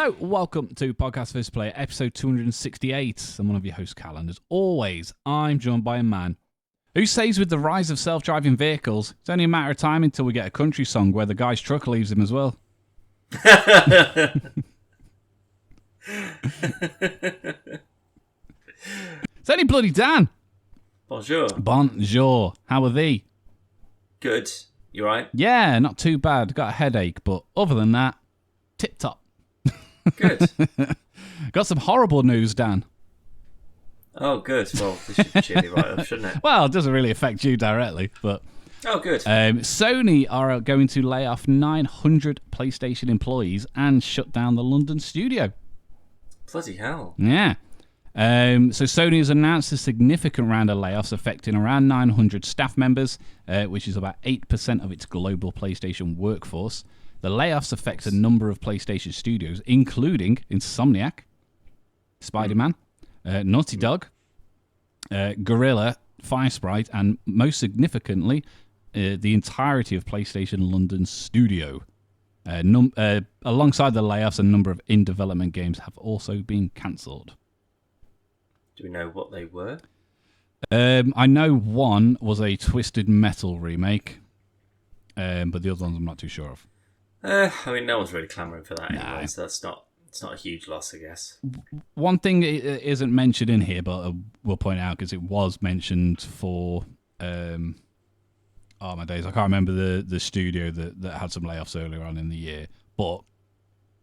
Hello, welcome to Podcast First Player, episode 268. I'm one of your hosts, Cal, and as always, I'm joined by a man who says with the rise of self-driving vehicles, it's only a matter of time until we get a country song where the guy's truck leaves him as well. It's only bloody Dan. Bonjour. Bonjour. How are thee? Good. You right? Yeah, not too bad. Got a headache, but other than that, tip-top. Good. Got some horrible news, Dan. Oh, good. Well, this should cheer me right up, shouldn't it? Well, it doesn't really affect you directly, but... Oh, good. Sony are going to lay off 900 PlayStation employees and shut down the London studio. Bloody hell. Yeah. So Sony has announced a significant round of layoffs affecting around 900 staff members, which is about 8% of its global PlayStation workforce. The layoffs affect a number of PlayStation studios, including Insomniac, Spider-Man, Naughty Dog, Guerrilla, Firesprite, and most significantly, the entirety of PlayStation London studio. Alongside the layoffs, a number of in-development games have also been cancelled. Do we know what they were? I know one was a Twisted Metal remake, but the other ones I'm not too sure of. I mean, no one's really clamouring for that anyway, so it's not a huge loss, I guess. One thing isn't mentioned in here, but we'll point out because it was mentioned for... my days, I can't remember the studio that had some layoffs earlier on in the year, but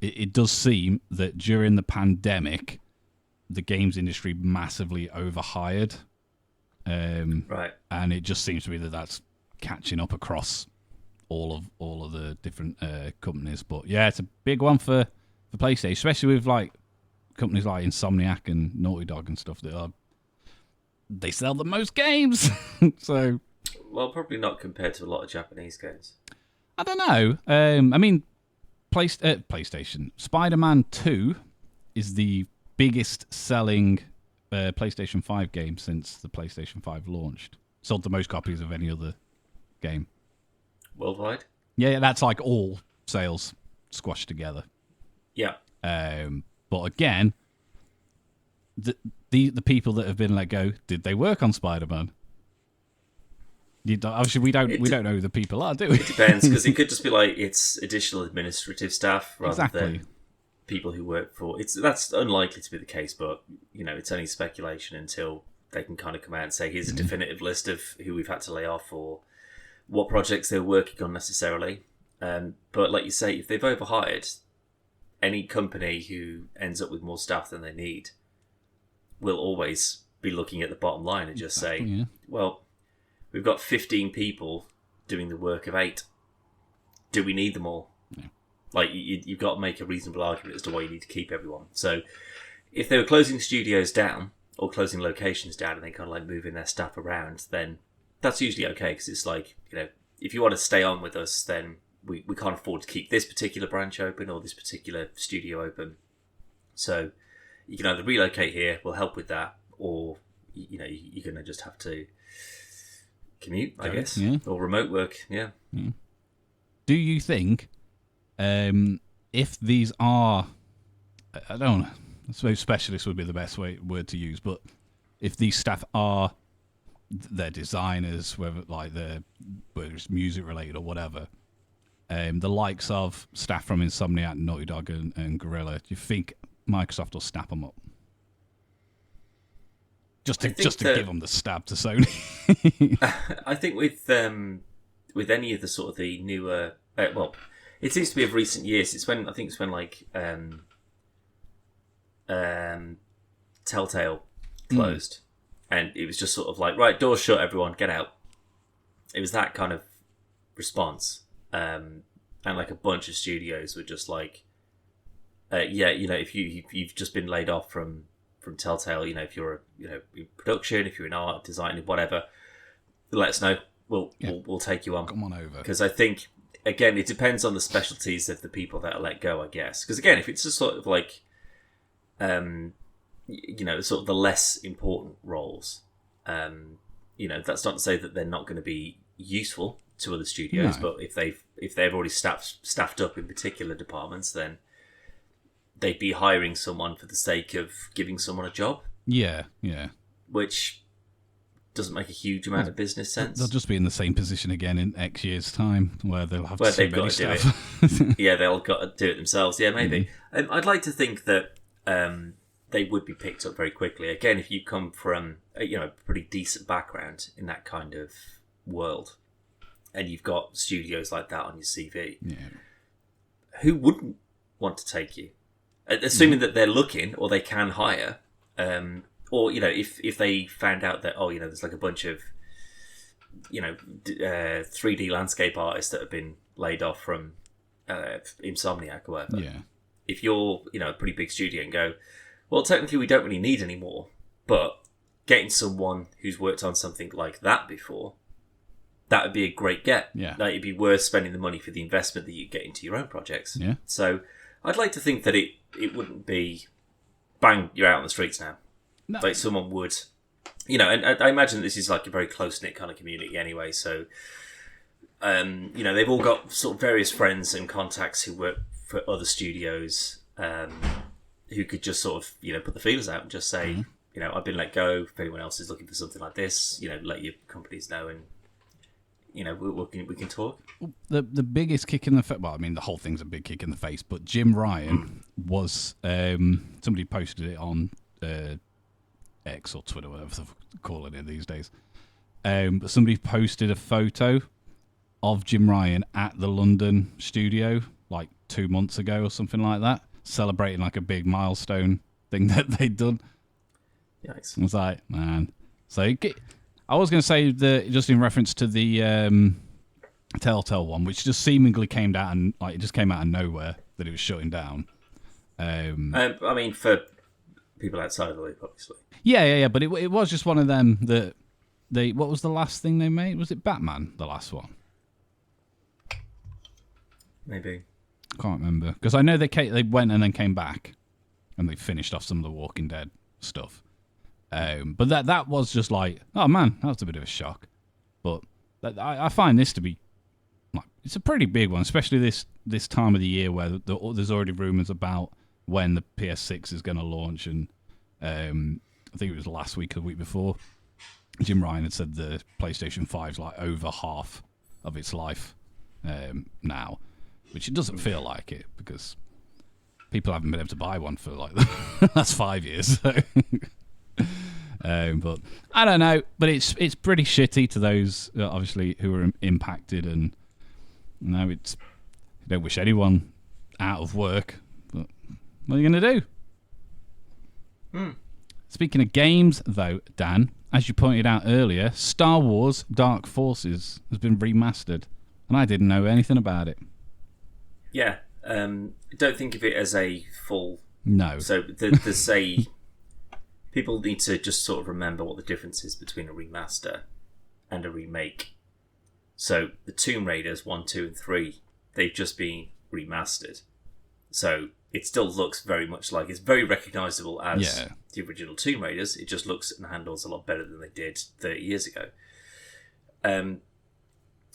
it does seem that during the pandemic, the games industry massively overhired. Right. And it just seems to be that that's catching up across all of the different companies. But yeah, it's a big one for PlayStation, especially with like companies like Insomniac and Naughty Dog and stuff they sell the most games. So, well, probably not compared to a lot of Japanese games. I don't know. I mean, PlayStation Spider-Man 2 is the biggest selling PlayStation 5 game since the PlayStation 5 launched. Sold the most copies of any other game. Worldwide? Yeah, that's like all sales squashed together. Yeah. But again, the people that have been let go, did they work on Spider-Man? Obviously, we don't know who the people are, do we? It depends, because it could just be like it's additional administrative staff rather than people who work for. That's unlikely to be the case, but it's only speculation until they can kind of come out and say, here's a definitive list of who we've had to lay off or what projects they're working on necessarily. But like you say, if they've overhired, any company who ends up with more staff than they need will always be looking at the bottom line and just say, well, we've got 15 people doing the work of 8. Do we need them all? Yeah. Like, you've got to make a reasonable argument as to why you need to keep everyone. So if they were closing studios down or closing locations down and they kind of like moving their staff around, then that's usually okay, because it's like, if you want to stay on with us, then we can't afford to keep this particular branch open or this particular studio open. So you can either relocate here, we'll help with that, or you're going to just have to commute, I guess, or remote work. Yeah. Do you think if these are, I don't know, I suppose specialists would be the best word to use, but if these staff are they're designers, whether it's music related or whatever, the likes of staff from Insomniac, Naughty Dog, and Guerrilla, do you think Microsoft will snap them up? Just to give them the stab to Sony. I think with any of the sort of the newer, it seems to be of recent years. It's when like Telltale closed. And it was just sort of like, right, doors shut, everyone, get out. It was that kind of response. And like a bunch of studios were just like, if you've just been laid off from Telltale, if you're in production, if you're in art, design, whatever, let us know. We'll take you on. Come on over. Because I think, again, it depends on the specialties of the people that are let go, I guess. Because again, if it's just sort of like, sort of the less important roles, that's not to say that they're not going to be useful to other studios, but if they've already staffed up in particular departments, then they'd be hiring someone for the sake of giving someone a job. Yeah. Which doesn't make a huge amount of business sense. They'll just be in the same position again in X years' time, where they'll have where too they've many got to staff. do it. Yeah, they'll got to do it themselves. Yeah, maybe. I'd like to think that they would be picked up very quickly. Again, if you come from a pretty decent background in that kind of world, and you've got studios like that on your CV, who wouldn't want to take you? Assuming that they're looking or they can hire, or if they found out that there's like a bunch of 3D landscape artists that have been laid off from Insomniac or whatever. Yeah. If you're a pretty big studio and go, well, technically we don't really need any more, but getting someone who's worked on something like that before, that would be a great get. Yeah. Like, it'd be worth spending the money for the investment that you get into your own projects. Yeah. So I'd like to think that it wouldn't be, bang, you're out on the streets now. No. Like someone would, and I imagine this is like a very close-knit kind of community anyway. So, they've all got sort of various friends and contacts who work for other studios, who could just sort of, put the feelers out and just say, I've been let go. If anyone else is looking for something like this, let your companies know, and we can talk. The biggest kick in the face. Well, I mean, the whole thing's a big kick in the face. But Jim Ryan was somebody posted it on X or Twitter, whatever they're calling it these days. But somebody posted a photo of Jim Ryan at the London studio like 2 months ago or something like that, celebrating like a big milestone thing that they'd done. Yikes. I was like, man. So I was going to say that just in reference to the Telltale one, which just seemingly came down, like it just came out of nowhere that it was shutting down. I mean, for people outside of the loop, obviously. Yeah. But it was just one of them that they. What was the last thing they made? Was it Batman? The last one? Maybe. I can't remember because I know they went and then came back, and they finished off some of the Walking Dead stuff. But that was just like, oh man, that was a bit of a shock. But I find this to be like, it's a pretty big one, especially this time of the year where there's already rumours about when the PS6 is going to launch, and I think it was last week or the week before, Jim Ryan had said the PlayStation 5's like over half of its life now, which it doesn't feel like it because people haven't been able to buy one for like the last 5 years. So. But I don't know. But it's pretty shitty to those obviously who are impacted, and it's you don't wish anyone out of work. But what are you going to do? Speaking of games, though, Dan, as you pointed out earlier, Star Wars Dark Forces has been remastered, and I didn't know anything about it. Yeah, don't think of it as a full. No. So there's a. People need to just sort of remember what the difference is between a remaster and a remake. So the Tomb Raiders 1, 2, and 3, they've just been remastered. So it still looks very much like, it's very recognisable as the original Tomb Raiders. It just looks and handles a lot better than they did 30 years ago.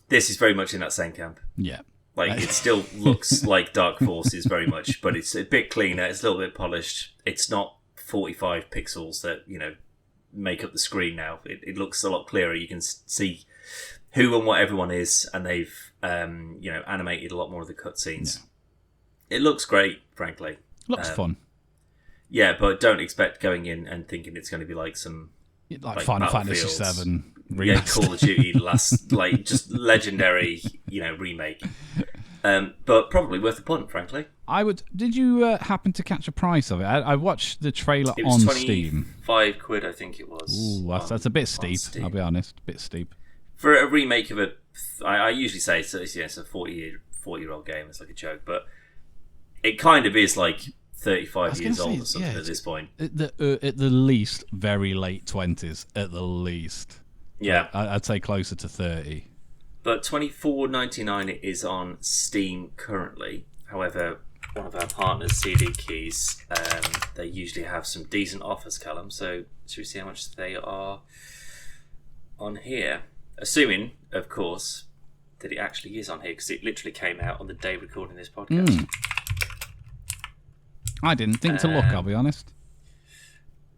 This is very much in that same camp. Yeah. Like, it still looks like Dark Forces very much, but it's a bit cleaner, it's a little bit polished. It's not 45 pixels that make up the screen now. It looks a lot clearer. You can see who and what everyone is, and they've animated a lot more of the cutscenes. It looks great, frankly. Looks fun. Yeah, but don't expect going in and thinking it's going to be like some like Final Fantasy 7 remaster. Yeah, Call of Duty last just legendary remake. But probably worth a punt, frankly. Did you happen to catch a price of it? I watched the trailer on Steam. £25, I think it was. Ooh, that's a bit steep. I'll be honest, a bit steep. For a remake of I usually say it's a 40-year-old game. It's like a joke, but it kind of is like 35 years old or something at this point. At the least, very late 20s. At the least. Yeah, I'd say closer to 30. But $24.99 it is on Steam currently. However, one of our partners, CD Keys, they usually have some decent offers, Callum. So should we see how much they are on here? Assuming, of course, that it actually is on here, because it literally came out on the day recording this podcast. I didn't think to look, I'll be honest.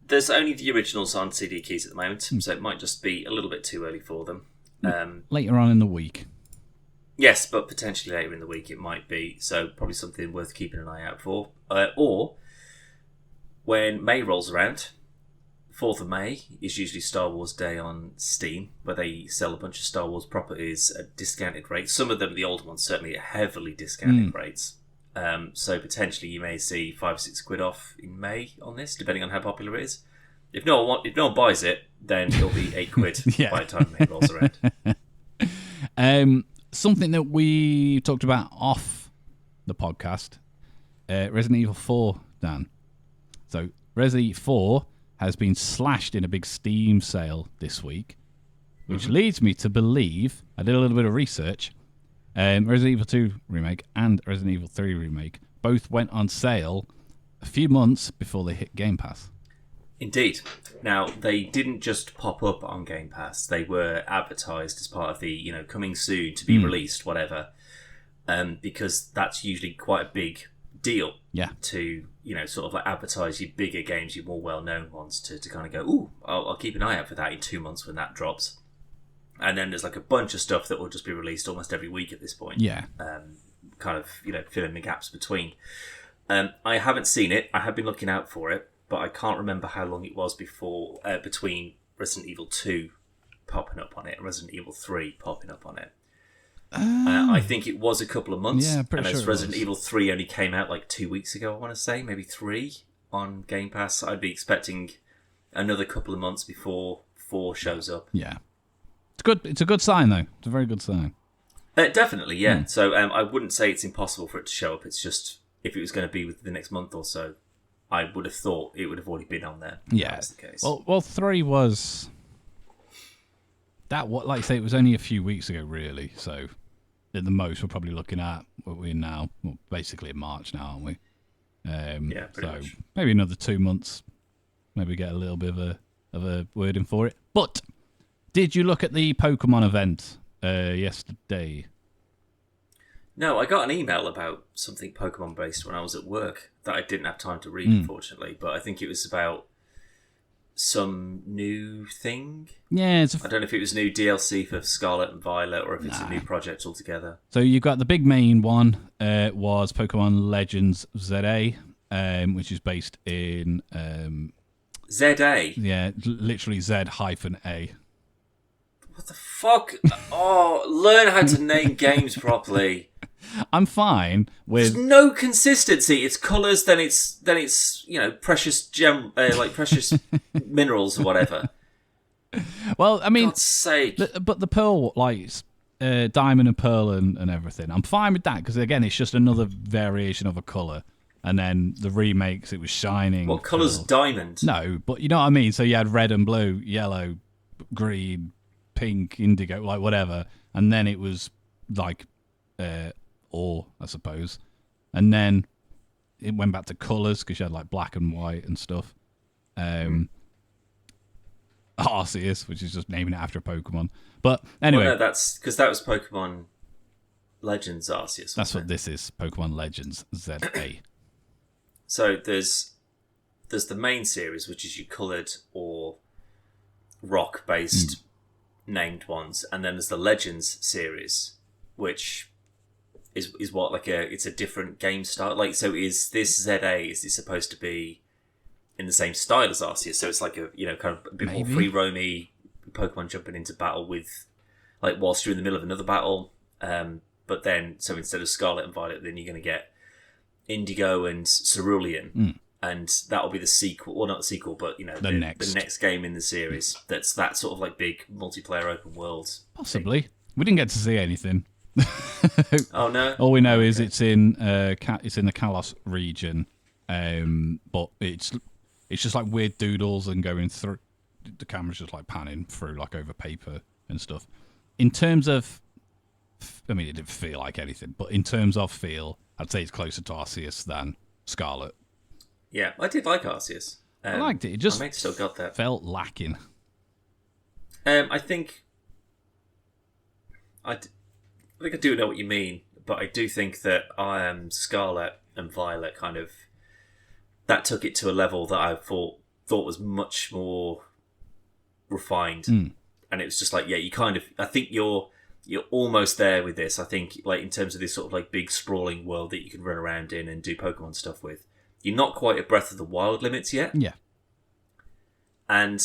There's only the originals on CD keys at the moment, so it might just be a little bit too early for them. Later on in the week. Yes, but potentially later in the week it might be, so probably something worth keeping an eye out for. Or, when May rolls around, 4th of May is usually Star Wars Day on Steam, where they sell a bunch of Star Wars properties at discounted rates. Some of them, the old ones, certainly at heavily discounted rates. So potentially you may see £5 or £6 off in May on this, depending on how popular it is. If no one buys it, then it'll be £8 by the time May rolls around. Something that we talked about off the podcast, Resident Evil 4, Dan. So Resident Evil 4 has been slashed in a big Steam sale this week, which leads me to believe, I did a little bit of research, Resident Evil 2 Remake and Resident Evil 3 Remake both went on sale a few months before they hit Game Pass. Indeed. Now, they didn't just pop up on Game Pass. They were advertised as part of the, coming soon to be released, whatever. Because that's usually quite a big deal. Yeah. To, sort of like advertise your bigger games, your more well-known ones, to kind of go, ooh, I'll keep an eye out for that in 2 months when that drops. And then there's like a bunch of stuff that will just be released almost every week at this point. Yeah. Kind of, filling the gaps between. I haven't seen it. I have been looking out for it. But I can't remember how long it was between Resident Evil 2 popping up on it and Resident Evil 3 popping up on it. I think it was a couple of months. Yeah, pretty sure Resident Evil 3 only came out like 2 weeks ago, I want to say. Maybe 3 on Game Pass. I'd be expecting another couple of months before 4 shows up. Yeah. It's good. It's a good sign, though. It's a very good sign. Definitely, yeah. So I wouldn't say it's impossible for it to show up. It's just, if it was going to be within the next month or so, I would have thought it would have already been on there. Yeah, that's the case. Well, 3 was that. What, like I say, it was only a few weeks ago, really. So, at the most, we're probably looking at what we're in now. Well, basically in March now, aren't we? Yeah, pretty much. Maybe another 2 months. Maybe get a little bit of a word in for it. But did you look at the Pokemon event yesterday? No, I got an email about something Pokemon based when I was at work that I didn't have time to read, unfortunately. But I think it was about some new thing. Yeah, I don't know if it was new DLC for Scarlet and Violet or if it's a new project altogether. So you got the big main one was Pokemon Legends ZA, which is based in ZA. Yeah, literally Z-A. What the fuck? Oh, learn how to name games properly. I'm fine with. There's no consistency. It's colours, then it's precious precious minerals or whatever. Well, I mean, God's sake. But the Pearl lights, Diamond and Pearl and everything. I'm fine with that because again, it's just another variation of a colour. And then the remakes, it was Shining. What colour's Diamond? No, but you know what I mean. So you had red and blue, yellow, green, pink, indigo, like whatever, and then it was like ore, I suppose, and then it went back to colours because you had like black and white and stuff. Arceus, which is just naming it after a Pokemon, but anyway, no, that's because that was Pokemon Legends Arceus. That's what this is, Pokemon Legends ZA. So there's the main series, which is your coloured or rock based named ones, and then there's the Legends series, which is what it's a different game style. Like, so is this ZA, is this supposed to be in the same style as Arceus? So it's like a kind of a bit more free roamy Pokemon jumping into battle with whilst you're in the middle of another battle. But then so instead of Scarlet and Violet, then you're going to get Indigo and Cerulean. And that'll be the sequel, or not the sequel, but the next game in the series. That's that sort of like big multiplayer open world. Possibly. Thing. We didn't get to see anything. Oh no! All we know is it's in the Kalos region, but it's just like weird doodles and going through. The camera's just like panning through like over paper and stuff. In terms of, I mean, it didn't feel like anything, but in terms of feel, I'd say it's closer to Arceus than Scarlet. Yeah, I did like Arceus. I liked it. It just still got that. Felt lacking. I think I do know what you mean, but I do think that Scarlet and Violet kind of that took it to a level that I thought was much more refined. And it was just like, yeah, you kind of, I think you're almost there with this. I think, like, in terms of this sort of like big sprawling world that you can run around in and do Pokemon stuff with, you're not quite at Breath of the Wild limits yet. Yeah. And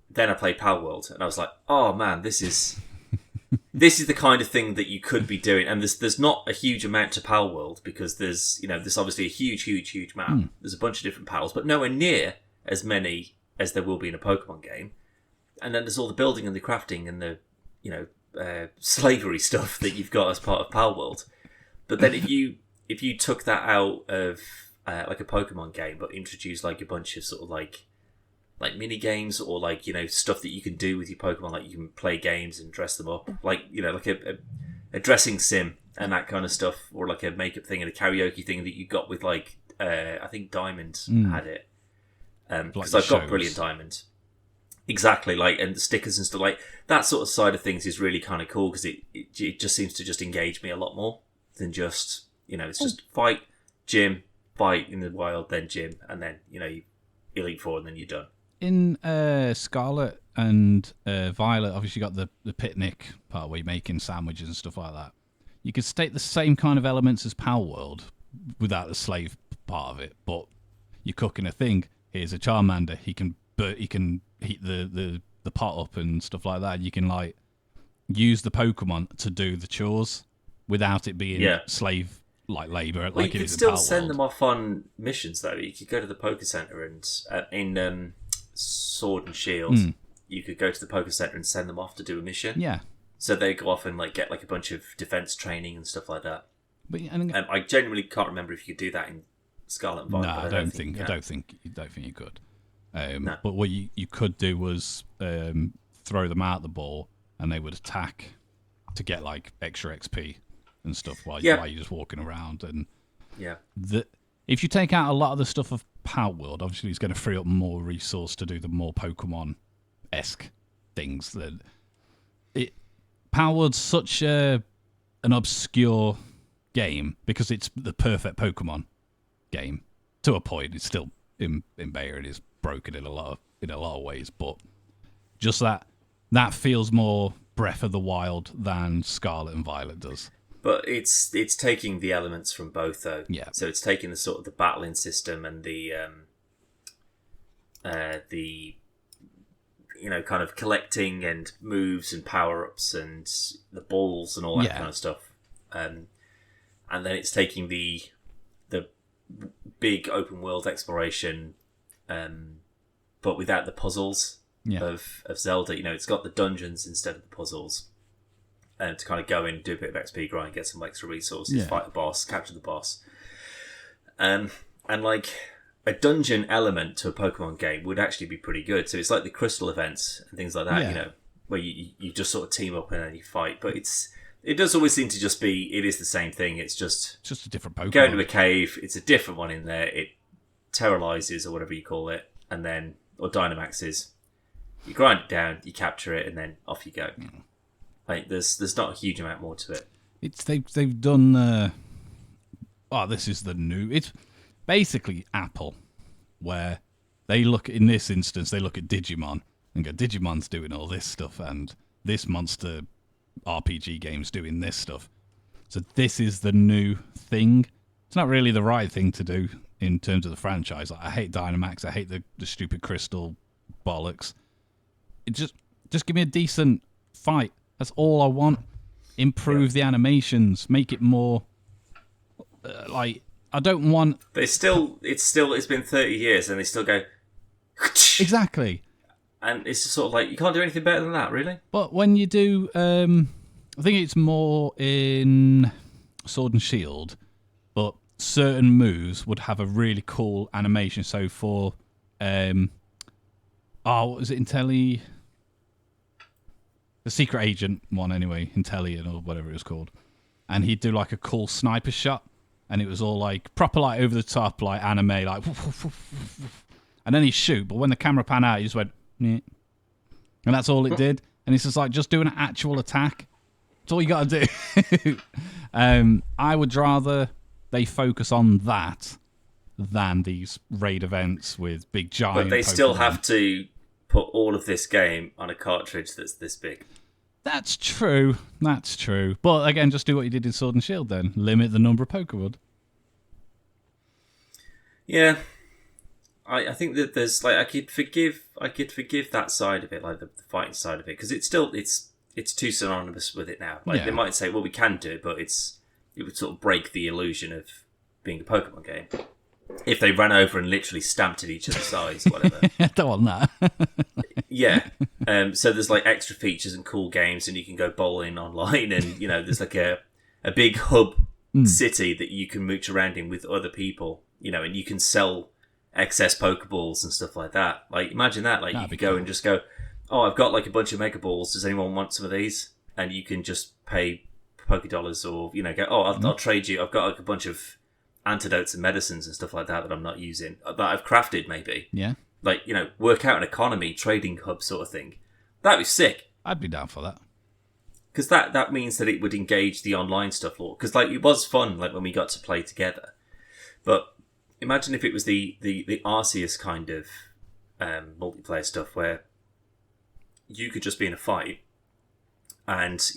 then I played Pal World, and I was like, oh man, this is the kind of thing that you could be doing. And there's not a huge amount to Pal World, because there's obviously a huge map. There's a bunch of different pals, but nowhere near as many as there will be in a Pokemon game. And then there's all the building and the crafting and the slavery stuff that you've got as part of Pal World. But then if you took that out of like a Pokemon game, but introduced like a bunch of sort of like mini games, or like stuff that you can do with your Pokemon, like you can play games and dress them up, like like a dressing sim and that kind of stuff, or like a makeup thing and a karaoke thing that you got with like I think Diamond had it, because I've got Brilliant Diamond. Exactly, like, and the stickers and stuff, like that sort of side of things is really kind of cool, because it just seems to just engage me a lot more than just it's just fight, gym, fight in the wild, then gym, and then you Elite Four, and then you're done. In Scarlet and Violet, obviously you got the picnic part where you're making sandwiches and stuff like that. You could state the same kind of elements as Pal World without the slave part of it, but you're cooking a thing. Here's a Charmander. He can heat the pot up and stuff like that. You can like use the Pokemon to do the chores without it being slave like labor. Well, like you could still send them off on missions though. You could go to the Poké Center and in Sword and Shield, you could go to the Poké Center and send them off to do a mission. Yeah. So they go off and like get like a bunch of defense training and stuff like that. But I genuinely can't remember if you could do that in Scarlet and Violet. No, I don't think you could. No. But what you could do was throw them out the ball, and they would attack to get like extra XP and stuff while you're just walking around. And if you take out a lot of the stuff of Pal World, obviously it's going to free up more resource to do the more Pokemon-esque things. Pal World's such an obscure game because it's the perfect Pokemon game. To a point, it's still in beta and is broken in a lot of ways, but just that feels more Breath of the Wild than Scarlet and Violet does. But it's taking the elements from both though. Yeah. So it's taking the sort of the battling system and the kind of collecting and moves and power ups and the balls and all that kind of stuff. And then it's taking the big open world exploration, but without the puzzles of Zelda. It's got the dungeons instead of the puzzles. To kind of go in, do a bit of XP grind, get some extra resources, fight the boss, capture the boss. And like a dungeon element to a Pokemon game would actually be pretty good. So it's like the crystal events and things like that, where you just sort of team up and then you fight. But it does always seem to just be, it is the same thing. It's just a different Pokemon. Go into a cave, it's a different one in there. It terrorizes or whatever you call it, or Dynamaxes. You grind it down, you capture it, and then off you go. Like there's not a huge amount more to it. They've done. This is the new. It's basically Apple, where they look in this instance they look at Digimon and go, Digimon's doing all this stuff, and this monster RPG game's doing this stuff. So this is the new thing. It's not really the right thing to do in terms of the franchise. Like, I hate Dynamax. I hate the stupid crystal bollocks. It just give me a decent fight. That's all I want. Improve the animations. Make it more I don't want. But it's been 30 years and they still go. Exactly. And it's just sort of like, you can't do anything better than that, really. But when you do, I think it's more in Sword and Shield, but certain moves would have a really cool animation. So for, what was it, Intelli? The Secret Agent one, anyway, Intellion or whatever it was called. And he'd do like a cool sniper shot, and it was all like proper like over the top, like anime, like, and then he'd shoot. But when the camera pan out, he just went, and that's all it did. And it's just like, just do an actual attack. That's all you got to do. I would rather they focus on that than these raid events with big giant. But they still have to put all of this game on a cartridge that's this big. That's true. But again, just do what you did in Sword and Shield then. Limit the number of Pokemon. Yeah. I think that there's I could forgive that side of it, like the fighting side of it, because it's too synonymous with it now. They might say, well, we can do it, but it would sort of break the illusion of being a Pokemon game if they ran over and literally stamped at each other's eyes or whatever. I don't want that. Yeah. So there's extra features and cool games, and you can go bowling online, and there's a big hub city that you can mooch around in with other people, and you can sell excess Pokeballs and stuff like that. Imagine that. You could go and just go, oh, I've got a bunch of Mega Balls. Does anyone want some of these? And you can just pay Pokedollars, or go, oh, I'll trade you. I've got a bunch of antidotes and medicines and stuff like that I'm not using, that I've crafted maybe. Yeah. Work out an economy trading hub sort of thing. That'd be sick. I'd be down for that. Because that means that it would engage the online stuff more. Because it was fun when we got to play together. But imagine if it was the Arceus kind of multiplayer stuff where you could just be in a fight and,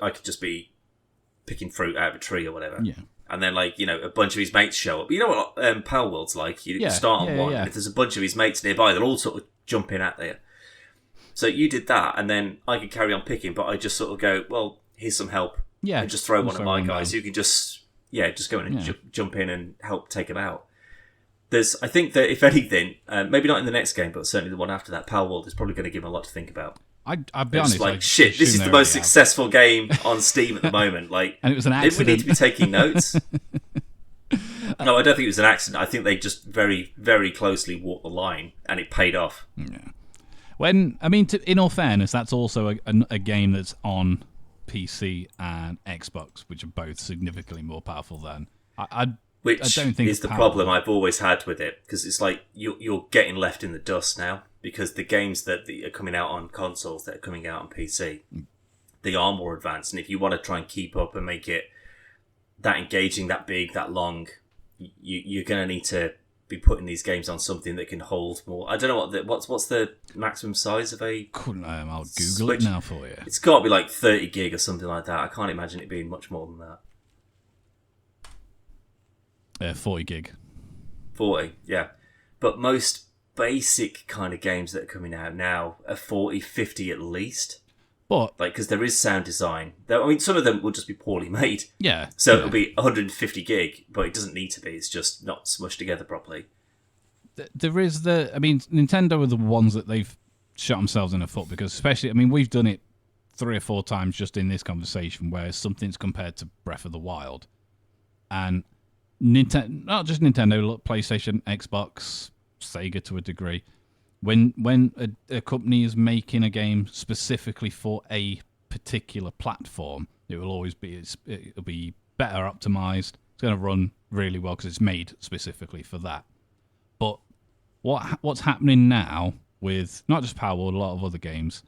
I could just be picking fruit out of a tree or whatever. Yeah. And then, a bunch of his mates show up. You know what Power World's like? You start on one, and if there's a bunch of his mates nearby, they'll all sort of jump in at you. So you did that, and then I could carry on picking, but I just sort of go, well, here's some help. Yeah. And just throw one of my guys who can just go in and jump in and help take him out. I think that, if anything, maybe not in the next game, but certainly the one after that, Power World is probably going to give him a lot to think about. I'll be honest. Shit, this is the most successful game on Steam at the moment. And it was an accident. Did we need to be taking notes? No, I don't think it was an accident. I think they just very, very closely walked the line, and it paid off. Yeah. In all fairness, that's also a game that's on PC and Xbox, which are both significantly more powerful than. Which I don't think is the problem I've always had with it, because it's you're getting left in the dust now, because the games that are coming out on consoles, that are coming out on PC, they are more advanced, and if you want to try and keep up and make it that engaging, that big, that long, you're going to need to be putting these games on something that can hold more. I don't know what's the maximum size of a I'll Google Switch? it now for you. It's got to be 30 gig or something like that. I can't imagine it being much more than that. 40 gig. 40, yeah. But most basic kind of games that are coming out now are 40, 50 at least. But because there is sound design. Some of them will just be poorly made. Yeah. So it'll be 150 gig, but it doesn't need to be. It's just not smushed together properly. There is Nintendo are the ones that they've shot themselves in the foot, because especially, we've done it 3 or 4 times just in this conversation where something's compared to Breath of the Wild. And not just Nintendo, look, PlayStation, Xbox, Sega to a degree. When a company is making a game specifically for a particular platform, it will always be it'll be better optimized. It's going to run really well because it's made specifically for that. But what's happening now with not just Power World, a lot of other games,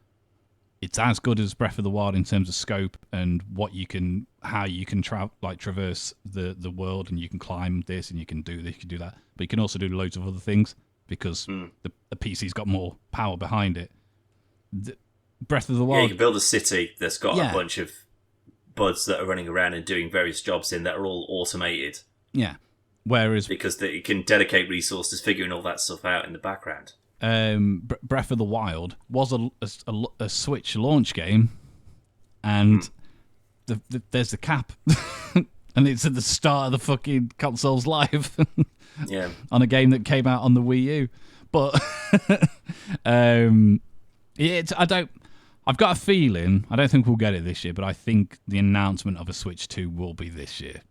it's as good as Breath of the Wild in terms of scope and how you can traverse the world, and you can climb this and you can do this, you can do that, but you can also do loads of other things because the PC's got more power behind it. Breath of the Wild, you can build a city that's got a bunch of buds that are running around and doing various jobs in that are all automated. Yeah, whereas because you can dedicate resources figuring all that stuff out in the background. Breath of the Wild was a Switch launch game, and there's the cap, and it's at the start of the fucking console's life. Yeah, on a game that came out on the Wii U, but I've got a feeling, I don't think we'll get it this year, but I think the announcement of a Switch 2 will be this year.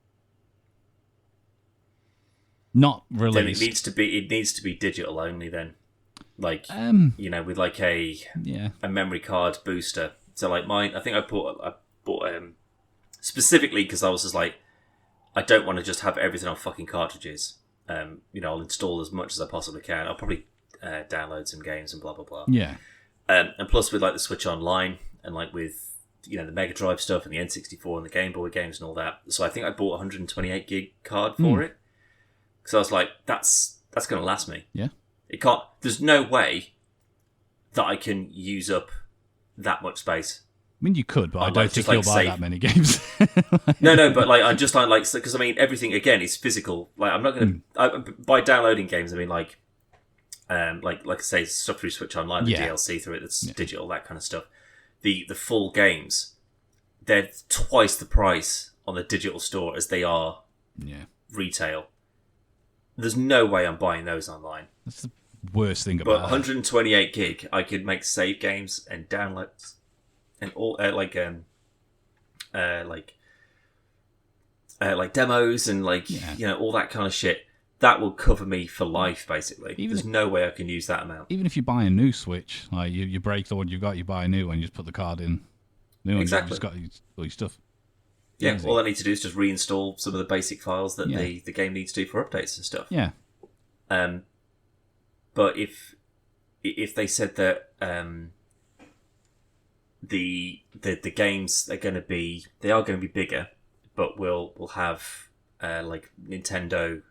Not released. Then it needs to be digital only then. With a memory card booster. So mine, I think I bought specifically because I was just I don't want to just have everything on fucking cartridges. I'll install as much as I possibly can. I'll probably download some games and blah blah blah. Yeah. And plus with the Switch Online and with the Mega Drive stuff and the N64 and the Game Boy games and all that. So I think I bought a 128 gig card for it. because I was like, that's going to last me. Yeah. It can't. There's no way that I can use up that much space. I mean, you could, but I don't think you'll buy save that many games. No, but like, I just like because I mean, everything again is physical. Like, I'm not going to by downloading games. I mean, like I say, stuff through Switch Online, the DLC through it, that's digital, that kind of stuff. The full games, they're twice the price on the digital store as they are retail. There's no way I'm buying those online. That's the worst thing about it. But 128 gig, I could make save games and downloads and all like demos and all that kind of shit. That will cover me for life, basically. There's no way I can use that amount. Even if you buy a new Switch, like you break the one you've got, you buy a new one, you just put the card in. Exactly. You've just got all your stuff. Yeah, Easy. all I need to do is just reinstall some of the basic files that the game needs to do for updates and stuff. Yeah. But if they said that the games are going to be bigger, but we'll have like Nintendo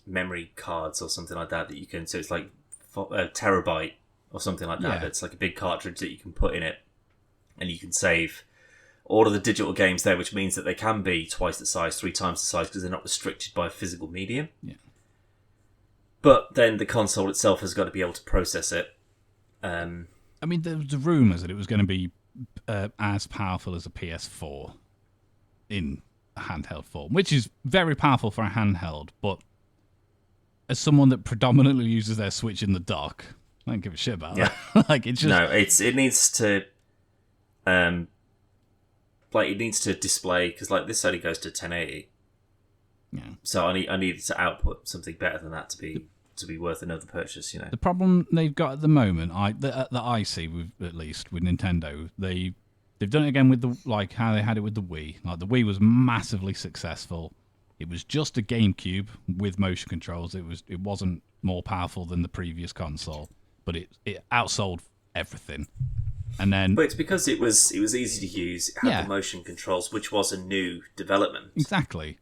memory cards or something like that you can. So it's like a terabyte or something like that. It's like a big cartridge that you can put in it, and you can save all of the digital games there, which means that they can be twice the size, 3 times the size, because they're not restricted by a physical medium. Yeah. But then the console itself has got to be able to process it. I mean, there was rumours that it was going to be as powerful as a PS4 in a handheld form, which is very powerful for a handheld, but as someone that predominantly uses their Switch in the dock, I don't give a shit about that. Like, it's just... No, it needs to... it needs to display, because this only goes to 1080. Yeah. So I need to output something better than that to be worth another purchase. The problem they've got at the moment, that I see with Nintendo, they've done it again with how they had it with the Wii. Like, the Wii was massively successful. It was just a GameCube with motion controls. It wasn't more powerful than the previous console, but it outsold everything. And then, but it's because it was easy to use. It had the motion controls, which was a new development. Exactly.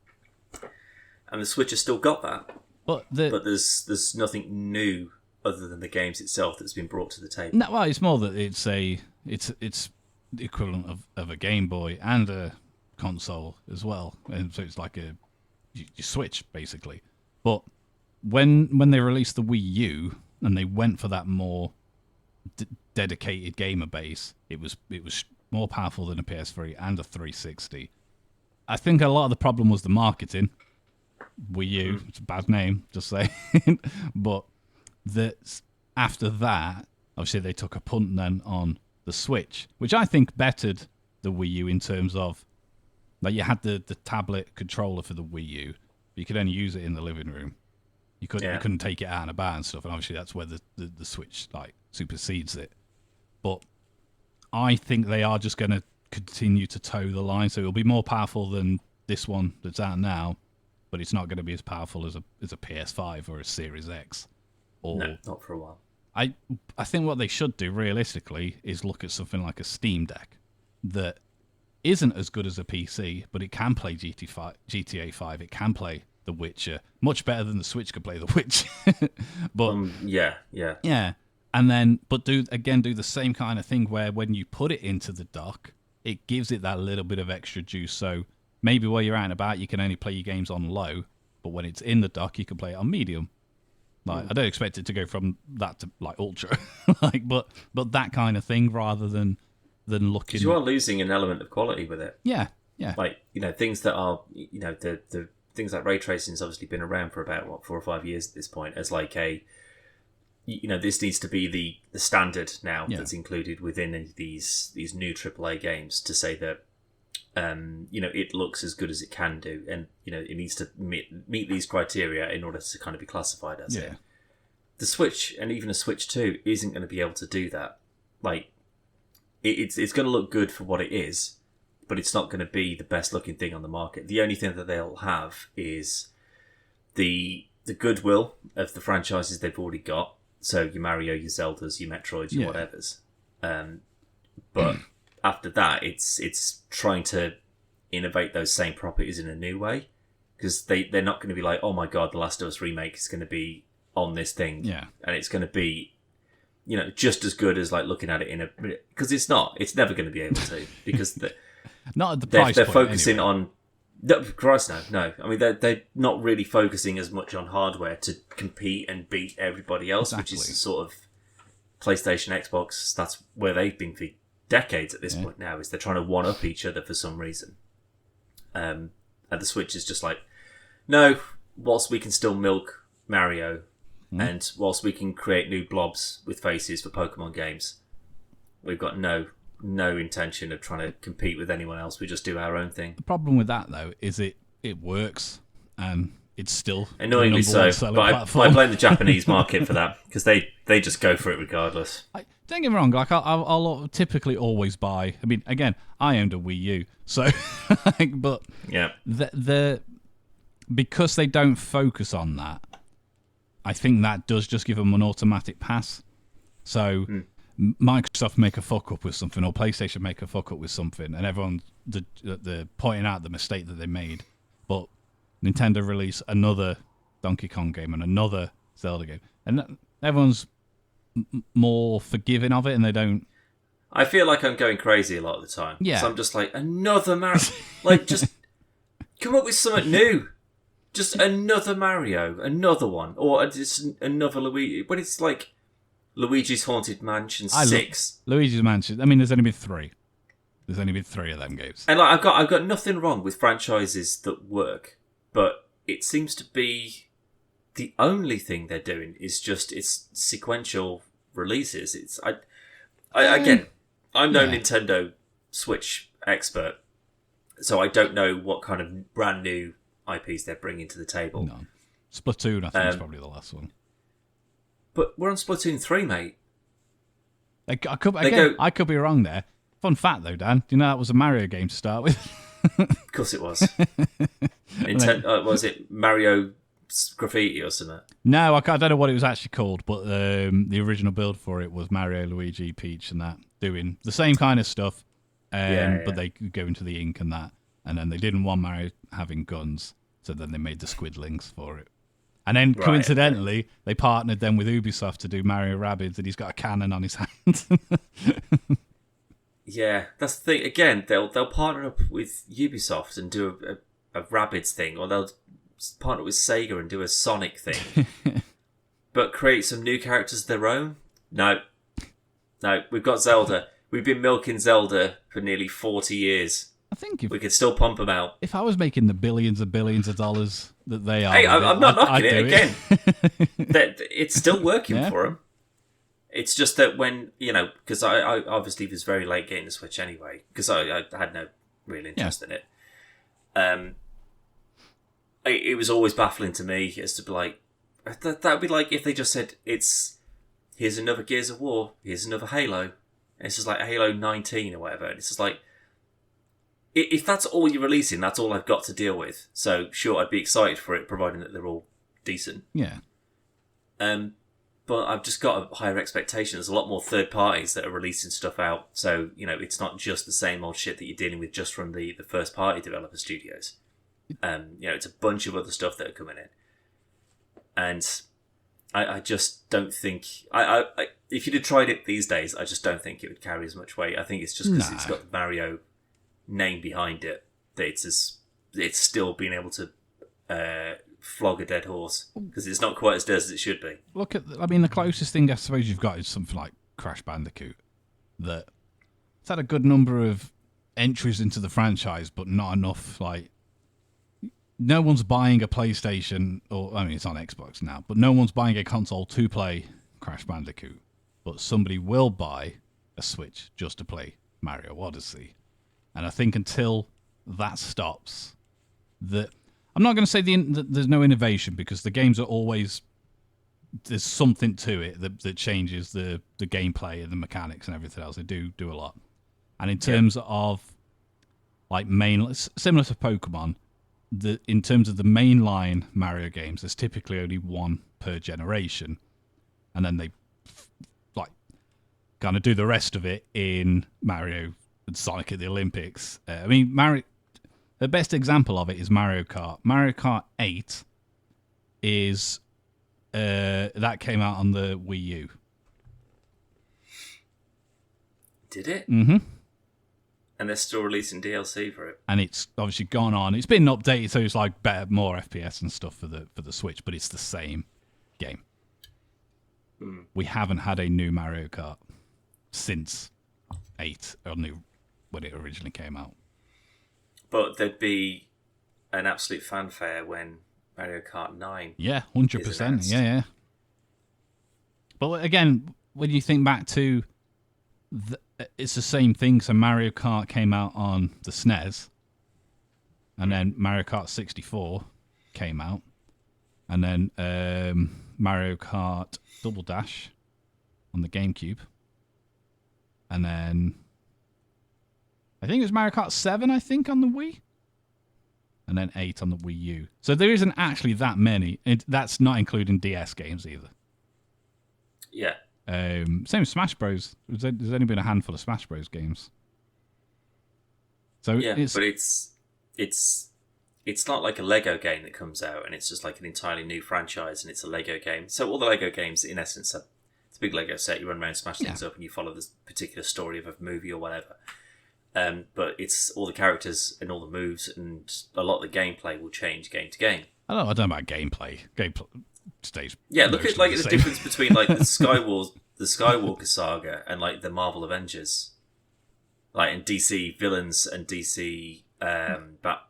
And the Switch has still got that. But there's nothing new other than the games itself that's been brought to the table. No, well, it's more that it's the equivalent of a Game Boy and a console as well, and so it's like you Switch basically. But when they released the Wii U and they went for that more dedicated gamer base, it was more powerful than a PS3 and a 360. I think a lot of the problem was the marketing. Wii U, it's a bad name, just saying. But after that, obviously they took a punt then on the Switch, which I think bettered the Wii U in terms of, like, you had the tablet controller for the Wii U, but you could only use it in the living room. You couldn't take it out and about and stuff, and obviously that's where the Switch supersedes it. But I think they are just going to continue to toe the line, so it'll be more powerful than this one that's out now, but it's not going to be as powerful as a PS5 or a Series X. No, not for a while. I think what they should do realistically is look at something like a Steam Deck that isn't as good as a PC, but it can play GTA 5. It can play The Witcher much better than the Switch could play The Witcher. But yeah. And then, but do the same kind of thing where when you put it into the dock, it gives it that little bit of extra juice. So maybe while you're out and about, you can only play your games on low, but when it's in the dock, you can play it on medium. I don't expect it to go from that to ultra, but that kind of thing rather than looking. Because you are losing an element of quality with it. Yeah. Things that are the things like ray tracing has obviously been around for about 4 or 5 years at this point as this needs to be the standard now that's included within these new AAA games to say that it looks as good as it can do, and it needs to meet these criteria in order to kind of be classified as it. The Switch, and even a Switch 2, isn't going to be able to do that. It's going to look good for what it is, but it's not going to be the best looking thing on the market. The only thing that they'll have is the goodwill of the franchises they've already got. So your Mario, your Zeldas, your Metroids, your whatevers. But after that, it's trying to innovate those same properties in a new way, because they're not going to be like, oh my god, the Last of Us remake is going to be on this thing, and it's going to be, just as good as like looking at it in a, because it's not. It's never going to be able to, because not at the price they're point, focusing anyway. on. No, Christ, no. I mean, they're not really focusing as much on hardware to compete and beat everybody else, which is the sort of PlayStation, Xbox. That's where they've been for decades at this point now. Is they're trying to one up each other for some reason. And the Switch is just like, no. Whilst we can still milk Mario, and whilst we can create new blobs with faces for Pokemon games, we've got no intention of trying to compete with anyone else. We just do our own thing. The problem with that, though, is it works, and it's still annoyingly so. But I blame the Japanese market for that, because they just go for it regardless. Don't get me wrong. Like I'll typically always buy. I mean, again, I owned a Wii U, so but because they don't focus on that, I think that does just give them an automatic pass. So. Microsoft make a fuck up with something, or PlayStation make a fuck up with something, and everyone's they're pointing out the mistake that they made. But Nintendo release another Donkey Kong game and another Zelda game, and everyone's more forgiving of it, and they don't. I feel like I'm going crazy a lot of the time. Yeah, so I'm just like, another Mario. Like, just come up with something new. Just another Mario, another one, or just another Luigi. But it's like Luigi's Haunted Mansion 6. Luigi's Mansion. I mean, there's only been 3. There's only been 3 of them games. And like, I've got nothing wrong with franchises that work, but it seems to be the only thing they're doing is just it's sequential releases. It's again, I'm no Nintendo Switch expert, so I don't know what kind of brand new IPs they're bringing to the table. No. Splatoon, I think, is probably the last one. But we're on Splatoon 3, mate. I could be wrong there. Fun fact, though, Dan. Do you know that was a Mario game to start with? Of course it was. Was it Mario Graffiti or something? No, I don't know what it was actually called, but the original build for it was Mario, Luigi, Peach, and that, doing the same kind of stuff, but they go into the ink and that. And then they didn't want Mario having guns, so then they made the Squidlings for it. And then, coincidentally, they partnered then with Ubisoft to do Mario Rabbids, and he's got a cannon on his hand. Yeah, that's the thing. Again, they'll partner up with Ubisoft and do a Rabbids thing, or they'll partner with Sega and do a Sonic thing. But create some new characters of their own? No, we've got Zelda. We've been milking Zelda for nearly 40 years. I think we could still pump them out. If I was making the billions of dollars that they are, hey, I'm not knocking it again. It's still working for them. It's just that when because I obviously was very late getting the Switch anyway, because I had no real interest in it. It was always baffling to me as to be like that would be like if they just said here's another Gears of War, here's another Halo, and it's just like Halo 19 or whatever, and it's just like. If that's all you're releasing, that's all I've got to deal with. So, sure, I'd be excited for it, providing that they're all decent. Yeah. But I've just got a higher expectation. There's a lot more third parties that are releasing stuff out. So, it's not just the same old shit that you're dealing with just from the first party developer studios. It's a bunch of other stuff that are coming in. And I just don't think... if you'd have tried it these days, I just don't think it would carry as much weight. I think it's just because it's got the Mario name behind it that it's still being able to flog a dead horse, because it's not quite as dead as it should be. Look at the closest thing I suppose you've got is something like Crash Bandicoot, that it's had a good number of entries into the franchise, but not enough. Like, no one's buying a PlayStation, or I mean it's on Xbox now, but no one's buying a console to play Crash Bandicoot, but somebody will buy a Switch just to play Mario Odyssey. And I think until that stops, I'm not going to say that there's no innovation, because the games are always, there's something to it that changes the gameplay and the mechanics and everything else. They do a lot. And in terms of like similar to Pokemon, in terms of the mainline Mario games, there's typically only one per generation, and then they like kind of do the rest of it in Mario. Sonic at the Olympics. I mean, Mario. The best example of it is Mario Kart. Mario Kart 8 is that came out on the Wii U. Did it? Mm-hmm. And they're still releasing DLC for it. And it's obviously gone on. It's been updated, so it's like better, more FPS and stuff for the Switch, but it's the same game. We haven't had a new Mario Kart since 8, or new when it originally came out. But there'd be an absolute fanfare when Mario Kart 9. Yeah, 100%. Yeah. But again, when you think back to it's the same thing. So Mario Kart came out on the SNES, and then Mario Kart 64 came out, and then Mario Kart Double Dash on the GameCube, and then I think it was Mario Kart 7, I think, on the Wii, and then 8 on the Wii U. So there isn't actually that many. That's not including DS games either. Yeah. Same with Smash Bros. There's only been a handful of Smash Bros games. So yeah, but it's not like a Lego game that comes out and it's just like an entirely new franchise and it's a Lego game. So all the Lego games, in essence, it's a big Lego set. You run around, smash things up, and you follow this particular story of a movie or whatever. But it's all the characters and all the moves, and a lot of the gameplay will change game to game. I don't know about gameplay. Gameplay stays. Yeah, look at like the difference between like the Skywalker saga and like the Marvel Avengers, like in DC villains and DC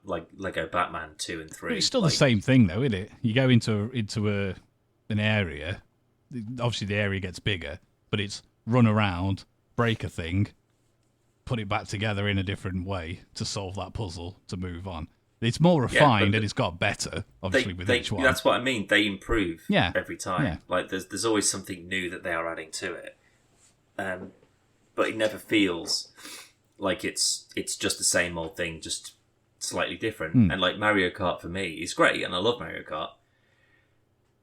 like Lego Batman 2 and 3. But it's still the same thing though, isn't it? You go into an area, obviously the area gets bigger, but it's run around, break a thing, put it back together in a different way to solve that puzzle to move on. It's more refined and it's got better, obviously, with each one. That's what I mean. They improve every time. Yeah. Like there's always something new that they are adding to it, but it never feels like it's just the same old thing, just slightly different. And like Mario Kart for me is great, and I love Mario Kart,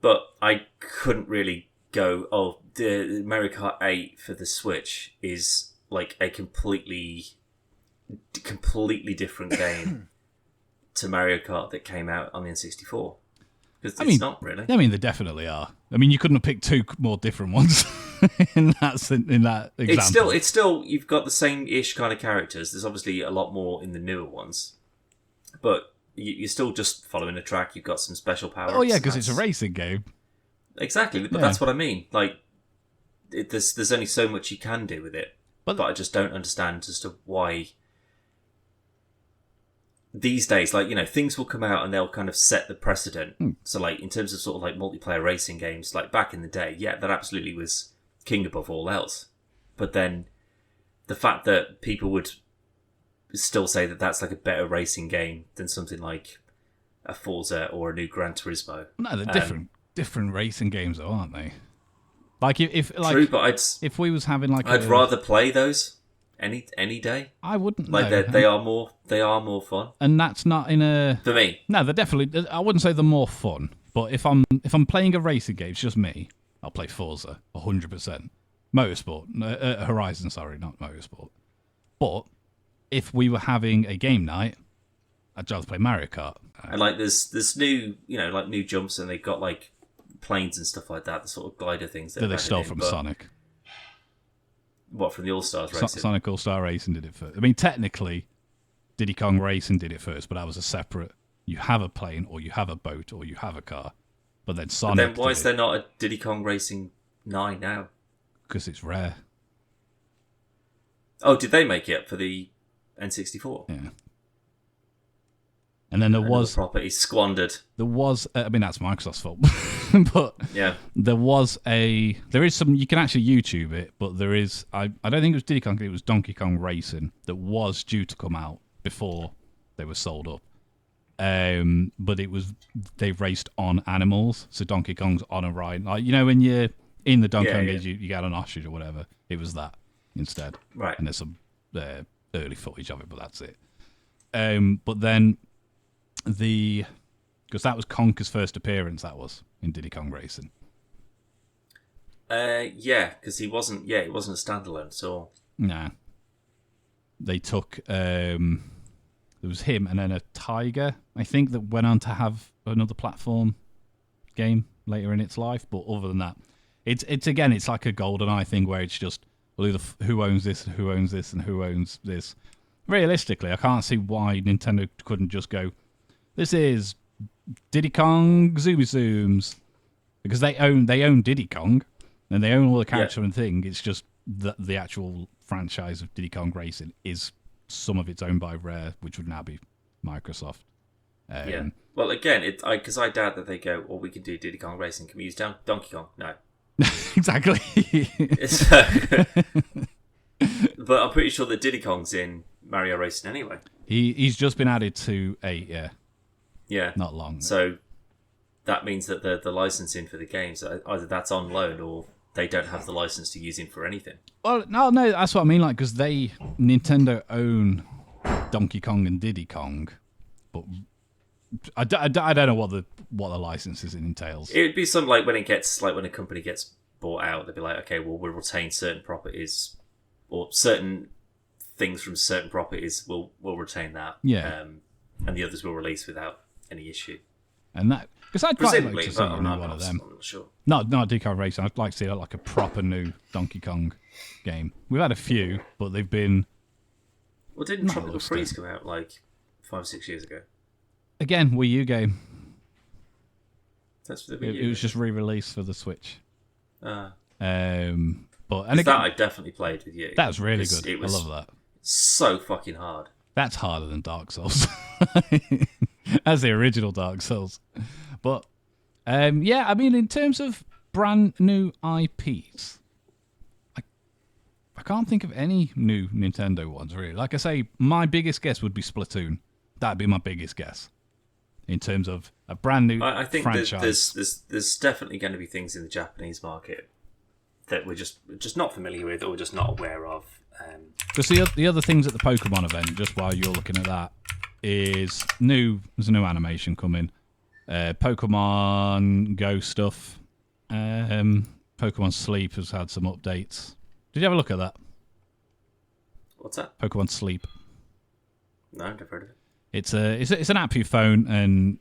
but I couldn't really go, oh, the Mario Kart 8 for the Switch is like a completely different game to Mario Kart that came out on the N64. Because it's not really. I mean, they definitely are. I mean, you couldn't have picked two more different ones in that example. It's still you've got the same-ish kind of characters. There's obviously a lot more in the newer ones, but you're still just following a track. You've got some special powers. Oh yeah, because it's a racing game. Exactly, but that's what I mean. Like, there's only so much you can do with it, but I just don't understand as to why. These days, like, you know, things will come out and they'll kind of set the precedent. So, like, in terms of sort of like multiplayer racing games, like back in the day, yeah, that absolutely was king above all else. But then the fact that people would still say that that's like a better racing game than something like a Forza or a new Gran Turismo. No, they're different racing games, though, aren't they? Like if true, but if we was having like I'd rather play those. Any day, I wouldn't. Like they are more fun, and that's not in a for me. No, they're definitely. I wouldn't say they're more fun, but if I'm playing a racing game, it's just me. I'll play Forza 100%. Motorsport, Horizon. Sorry, not Motorsport. But if we were having a game night, I'd rather play Mario Kart. And like there's new, you know, like new jumps, and they've got like planes and stuff like that. The sort of glider things that they stole from Sonic. What, from the All-Stars Racing? Sonic All-Star Racing did it first. I mean, technically, Diddy Kong Racing did it first, but that was a separate... You have a plane, or you have a boat, or you have a car. But then Sonic... But then why is there not a Diddy Kong Racing 9 now? Because it's rare. Oh, did they make it for the N64? Yeah. And then there was... property squandered. There was... I mean, that's Microsoft's fault. But yeah, there is some, you can actually YouTube it, but there is, I don't think it was Diddy Kong, it was Donkey Kong Racing that was due to come out before they were sold up. But they raced on animals, so Donkey Kong's on a ride. Like, you know, when you're in the Donkey Kong age, you get an ostrich or whatever. It was that instead. Right. And there's some early footage of it, but that's it. But then because that was Conker's first appearance, that was, in Diddy Kong Racing. Yeah, because he wasn't a standalone, so... Nah. They took... There was him, and then a tiger, I think, that went on to have another platform game later in its life. But other than that, it's again, it's like a GoldenEye thing where it's just, well, who owns this, and who owns this, and who owns this. Realistically, I can't see why Nintendo couldn't just go, this is Diddy Kong Zoomy Zooms, because they own Diddy Kong, and they own all the character and thing. It's just the actual franchise of Diddy Kong Racing is some of it's owned by Rare, which would now be Microsoft. Well, again, because I doubt that they go, well, we can do Diddy Kong Racing. Can we use Donkey Kong? No. Exactly. But I'm pretty sure that Diddy Kong's in Mario Racing anyway. He's just been added to 8, yeah. Yeah. Not long. So that means that the licensing for the games, either that's on loan or they don't have the license to use him for anything. Well, no, that's what I mean, like, because Nintendo own Donkey Kong and Diddy Kong, but I don't know what the licenses entails. It would be something like when a company gets bought out, they'd be like, okay, well, we'll retain certain properties or certain things from certain properties. We'll retain that, and the others will release without any issue. And that, because I'd quite like to see one of them. I'm not sure. Not Diddy Kong Racing. I'd like to see like a proper new Donkey Kong game. We've had a few, but they've been. Well, didn't Tropical Freeze come out like 5 or 6 years ago? Again, Wii U game. That's for the Wii U. It was just re-released for the Switch. But and again, that I definitely played with you. That was really good. I love that. So fucking hard. That's harder than Dark Souls. As the original Dark Souls. But I mean, in terms of brand new IPs, I can't think of any new Nintendo ones really. Like I say, my biggest guess would be Splatoon. That'd be my biggest guess in terms of a brand new I think franchise. There's definitely going to be things in the Japanese market that we're just not familiar with or just not aware of. Because the other things at the Pokemon event, just while you're looking at that, is there's a new animation coming. Pokemon Go stuff. Pokemon Sleep has had some updates. Did you have a look at that? What's that? Pokemon Sleep. No, I've never heard of it. It's an app for your phone and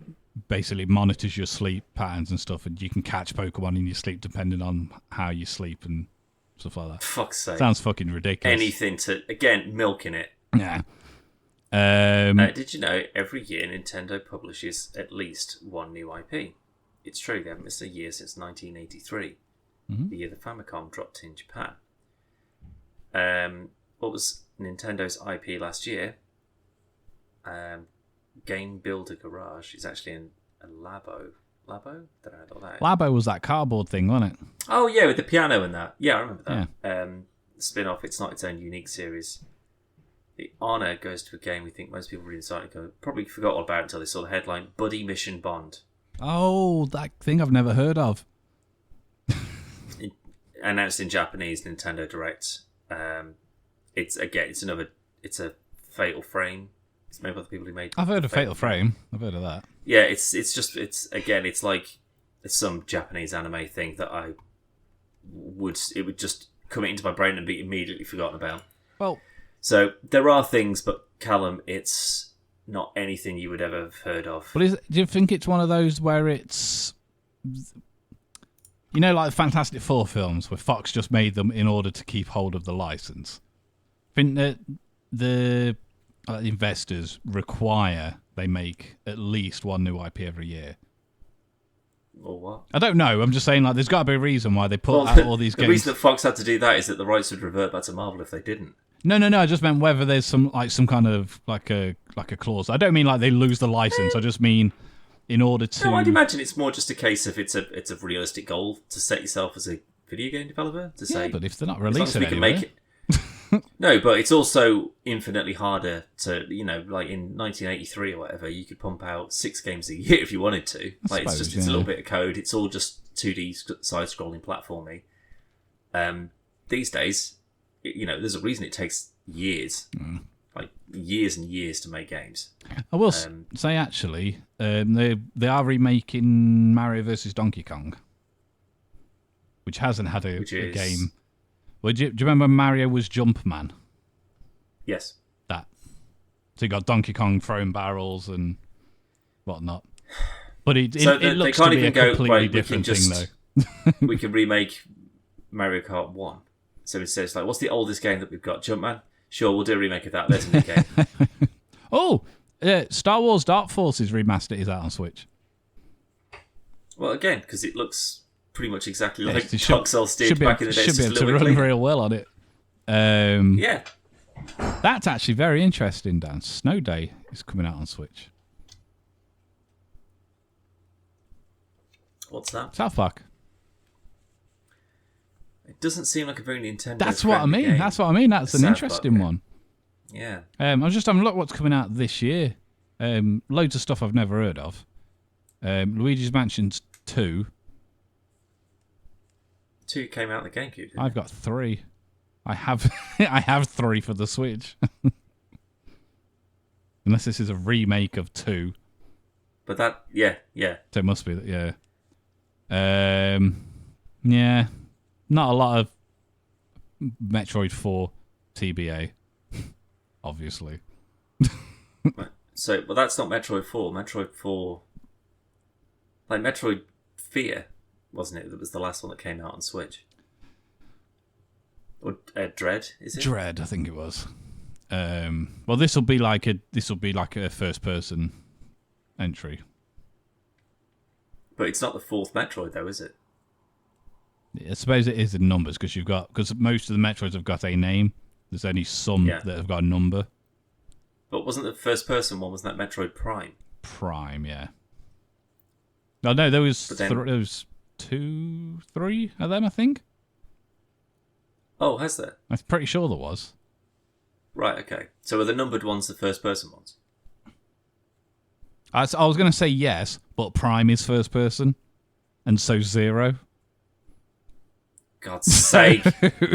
basically monitors your sleep patterns and stuff, and you can catch Pokemon in your sleep depending on how you sleep and stuff like that. Fuck's sake. Sounds fucking ridiculous. Anything to, again, milking it. Yeah. Did you know every year Nintendo publishes at least one new IP? It's true, they haven't missed a year since 1983, the year the Famicom dropped in Japan. What was Nintendo's IP last year? Game Builder Garage is actually in a Labo. Labo? Don't know what that is. Labo was that cardboard thing, wasn't it? Oh, yeah, with the piano and that. Yeah, I remember that. Yeah. Spin-off, it's not its own unique series. The honour goes to a game we think most people really probably forgot all about until they saw the headline, Buddy Mission Bond. Oh, that thing I've never heard of. Announced in Japanese Nintendo Direct. It's a Fatal Frame. It's made by the people who made. I've heard of Fatal Frame. I've heard of that. Yeah, it's like some Japanese anime thing that it would just come into my brain and be immediately forgotten about. Well, so there are things, but Callum, it's not anything you would ever have heard of. But do you think it's one of those where it's, like the Fantastic Four films where Fox just made them in order to keep hold of the license? I think that the investors require they make at least one new IP every year. Or what? I don't know. I'm just saying, there's got to be a reason why they put out all these games. The reason that Fox had to do that is that the rights would revert back to Marvel if they didn't. No. I just meant whether there's some kind of like a clause. I don't mean like they lose the license. I just mean in order to. No, I'd imagine it's more just a case of it's a realistic goal to set yourself as a video game developer to say. But if they're not releasing it, make it. No, but it's also infinitely harder to, like in 1983 or whatever, you could pump out 6 games a year if you wanted to. It's a little bit of code. It's all just 2D side-scrolling platforming. These days, there's a reason it takes years, like years and years to make games. I will say actually, they are remaking Mario vs. Donkey Kong, which hasn't had a game. Well, do you remember Mario was Jumpman? Yes. That. So you got Donkey Kong throwing barrels and whatnot. But it they looks can't to be even a go, completely right, different thing, though. We can remake Mario Kart 1. So instead it's like, what's the oldest game that we've got? Jumpman? Sure, we'll do a remake of that. There's a new game. Oh, Star Wars Dark Forces Remastered is out on Switch. Well, again, because it looks pretty much exactly like It Dark Souls did back in the day. Should be able to run real well on it. Yeah. That's actually very interesting, Dan. Snow Day is coming out on Switch. What's that? South Park. It doesn't seem like a very Nintendo. That's what I mean. Game. That's what I mean. That's an South interesting Park, one. Yeah. I was just having a look what's coming out this year. Loads of stuff I've never heard of. Luigi's Mansion 2. 2 came out on the GameCube, didn't I've got 3. I have I have 3 for the Switch. Unless this is a remake of 2. But that, yeah. So it must be that, yeah. Yeah. Not a lot of Metroid 4 TBA, obviously. So, well, that's not Metroid 4. Metroid 4... Like, Metroid Fear, wasn't it? That was the last one that came out on Switch. Or Dread, is it? Dread, I think it was. Well, this will be like a first-person entry. But it's not the 4th Metroid, though, is it? I suppose it is in numbers because most of the Metroids have got a name. There's only some that have got a number. But wasn't the first-person one? Wasn't that Metroid Prime? Prime, yeah. No, there was there was 2, 3 of them, I think. Oh, has there? I'm pretty sure there was. Right, okay. So are the numbered ones the first-person ones? I was going to say yes, but Prime is first person, and so 0. God's sake.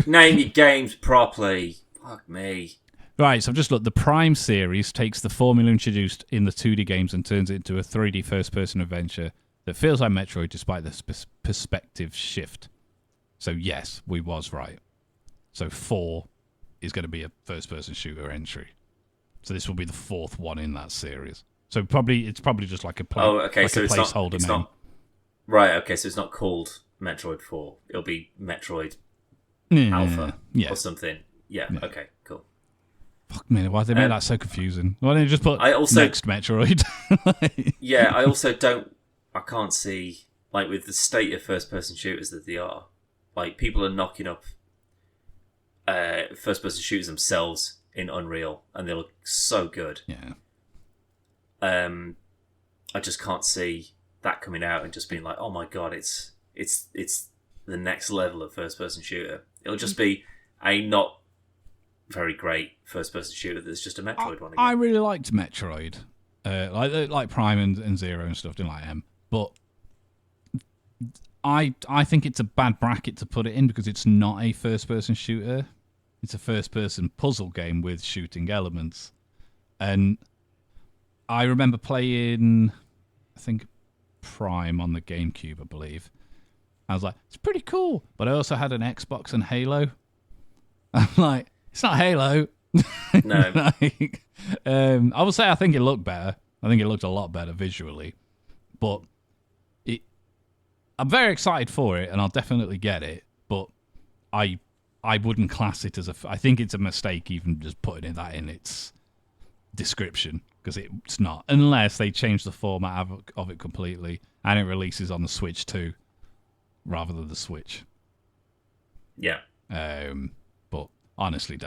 Name your games properly. Fuck me. Right, so I've just looked. The Prime series takes the formula introduced in the 2D games and turns it into a 3D first-person adventure that feels like Metroid despite the perspective shift. So yes, we was right. So 4 is going to be a first-person shooter entry. So this will be the 4th one in that series. So it's probably just like a placeholder name. Not, right, okay, so it's not called Metroid 4. It'll be Metroid Alpha or something. Yeah, okay, cool. Fuck me, why did they make that so confusing? Why didn't they just put next Metroid? Yeah, I can't see, like, with the state of first-person shooters that they are, like, people are knocking up first-person shooters themselves in Unreal, and they look so good. Yeah. I just can't see that coming out and just being like, oh my god, it's the next level of first-person shooter. It'll just be a not very great first-person shooter that's just a Metroid one again. I really liked Metroid, like Prime and 0 and stuff. Didn't like them, but I think it's a bad bracket to put it in because it's not a first-person shooter. It's a first-person puzzle game with shooting elements, and I remember playing, I think, Prime on the GameCube, I believe. I was like, it's pretty cool. But I also had an Xbox and Halo. I'm like, it's not Halo. No. I would say I think it looked better. I think it looked a lot better visually. But I'm very excited for it, and I'll definitely get it. But I wouldn't class it as I think it's a mistake even just putting that in its description. Because it's not, unless they change the format of it completely and it releases on the Switch too, rather than the Switch. Yeah. But honestly,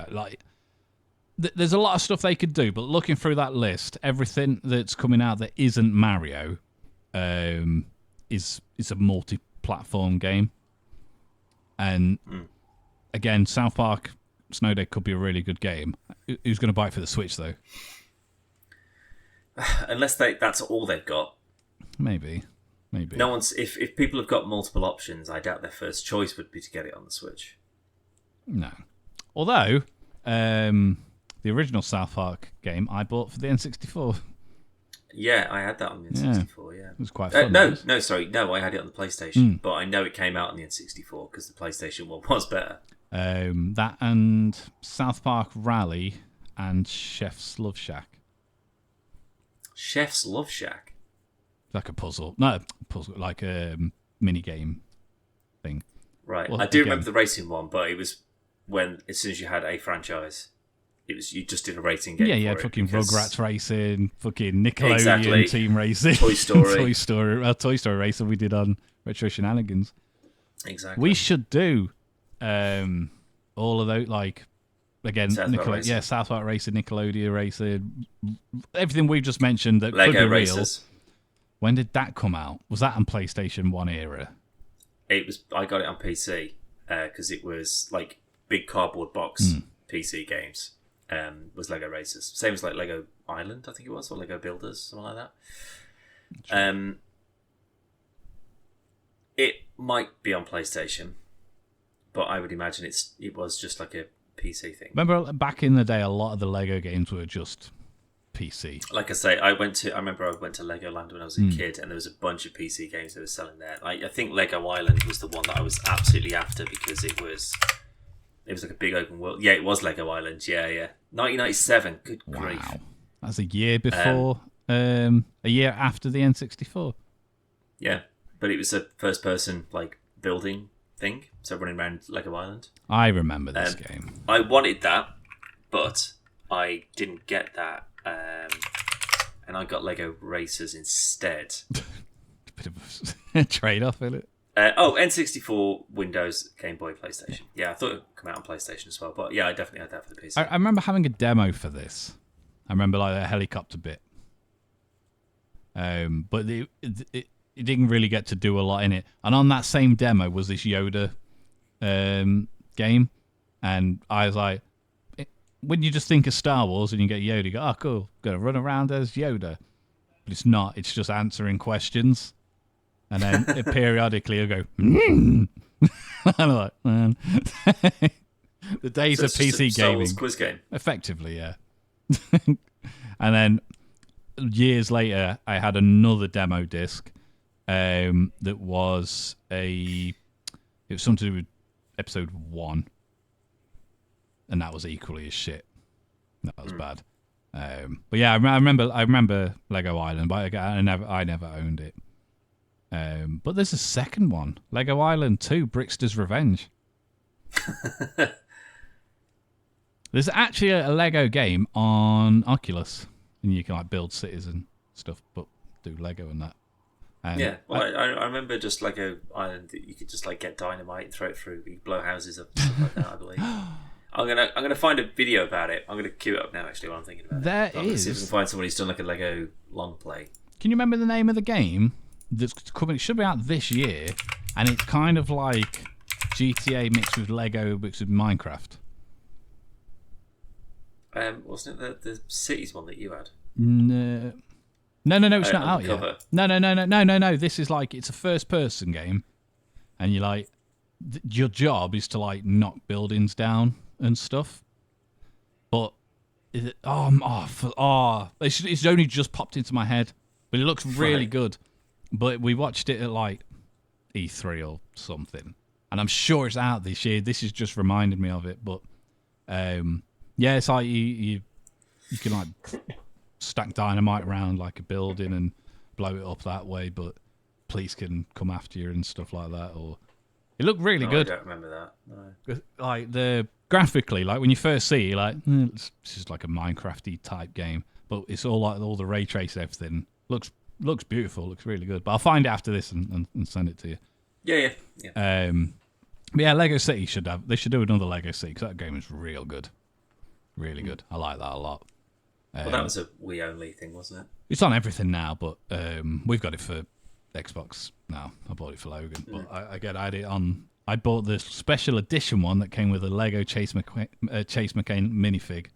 there's a lot of stuff they could do. But looking through that list, everything that's coming out that isn't Mario is a multi-platform game. And again, South Park Snow Day could be a really good game. Who's going to buy it for the Switch though? Unless that's all they've got. Maybe. No one's. If people have got multiple options, I doubt their first choice would be to get it on the Switch. No. Although, the original South Park game I bought for the N64. Yeah, I had that on the N64, yeah. It was quite fun. No, I had it on the PlayStation. But I know it came out on the N64 because the PlayStation one was better. That and South Park Rally and Chef's Love Shack. Chef's Love Shack. Like a puzzle. No, puzzle, like a mini game thing. Right. Well, I do remember the racing one, but it was when, as soon as you had a franchise, you just did a racing game. Yeah, fucking Rugrats racing, fucking Nickelodeon team racing, Toy Story, Toy Story racing we did on Retro Shenanigans. Exactly. We should do all of those, like, again, South Park racing, Nickelodeon racing, everything we've just mentioned that Lego could be Racers. real. When did that come out? Was that on PlayStation 1 era? It was. I got it on PC because it was like big cardboard box PC games. Was Lego Racers. Same as like Lego Island, I think it was, or Lego Builders, something like that. It might be on PlayStation, but I would imagine it was just like a PC thing. Remember back in the day, a lot of the Lego games were just PC. Like I say, I remember I went to Legoland when I was a kid, and there was a bunch of PC games they were selling there. I think Lego Island was the one that I was absolutely after because it was like a big open world. Yeah, it was Lego Island. Yeah. 1997. Good grief. Wow. That's a year before, a year after the N64. Yeah, but it was a first-person like building thing, so running around Lego Island. I remember this game. I wanted that, but I didn't get that, and I got Lego Racers instead. Bit of a trade-off, isn't it? N64, Windows, Game Boy, PlayStation. Yeah, I thought it would come out on PlayStation as well, but yeah, I definitely had that for the PC. I remember having a demo for this. I remember like a helicopter bit, but it didn't really get to do a lot in it. And on that same demo was this Yoda game, and I was like, when you just think of Star Wars and you get Yoda, you go, oh cool, gonna run around as Yoda, but it's not. It's just answering questions. And then it periodically will go, and I'm like, man. The days of PC gaming. Quiz game. Effectively, yeah. And then years later, I had another demo disc that was it was something to do with episode 1. And that was equally as shit. That was bad. But yeah, I remember Lego Island, but I never owned it. But there's a second one, Lego Island 2, Brickster's Revenge. There's actually a Lego game on Oculus, and you can like build cities and stuff, but do Lego and that. Yeah, well, I remember just Lego Island that you could just like get dynamite and throw it through, you blow houses up, stuff like that. I believe. I'm gonna find a video about it. I'm gonna queue it up now. Actually, while I'm thinking about it, I'm gonna see if I can find somebody who's done like a Lego long play. Can you remember the name of the game? That's coming. It should be out this year, and it's kind of like GTA mixed with Lego mixed with Minecraft. Wasn't it the cities one that you had? No, it's not out yet. No. This is like, it's a first-person game, and you like your job is to like knock buildings down and stuff. But it's only just popped into my head, but it looks really good. But we watched it at like E3 or something, and I'm sure it's out this year. This has just reminded me of it, but yeah, it's like you can like stack dynamite around like a building and blow it up that way, but police can come after you and stuff like that. Or it looked really good. I don't remember that. No. Like graphically, like when you first see it, like this is like a Minecrafty type game, but it's all like all the ray trace and everything looks beautiful, looks really good. But I'll find it after this and send it to you. Yeah. But yeah, Lego City they should do another Lego City because that game is real good. Really good. I like that a lot. Well, that was a Wii only thing, wasn't it? It's on everything now, but we've got it for Xbox now. I bought it for Logan, but I had it on. I bought the special edition one that came with a Lego Chase McCain minifig,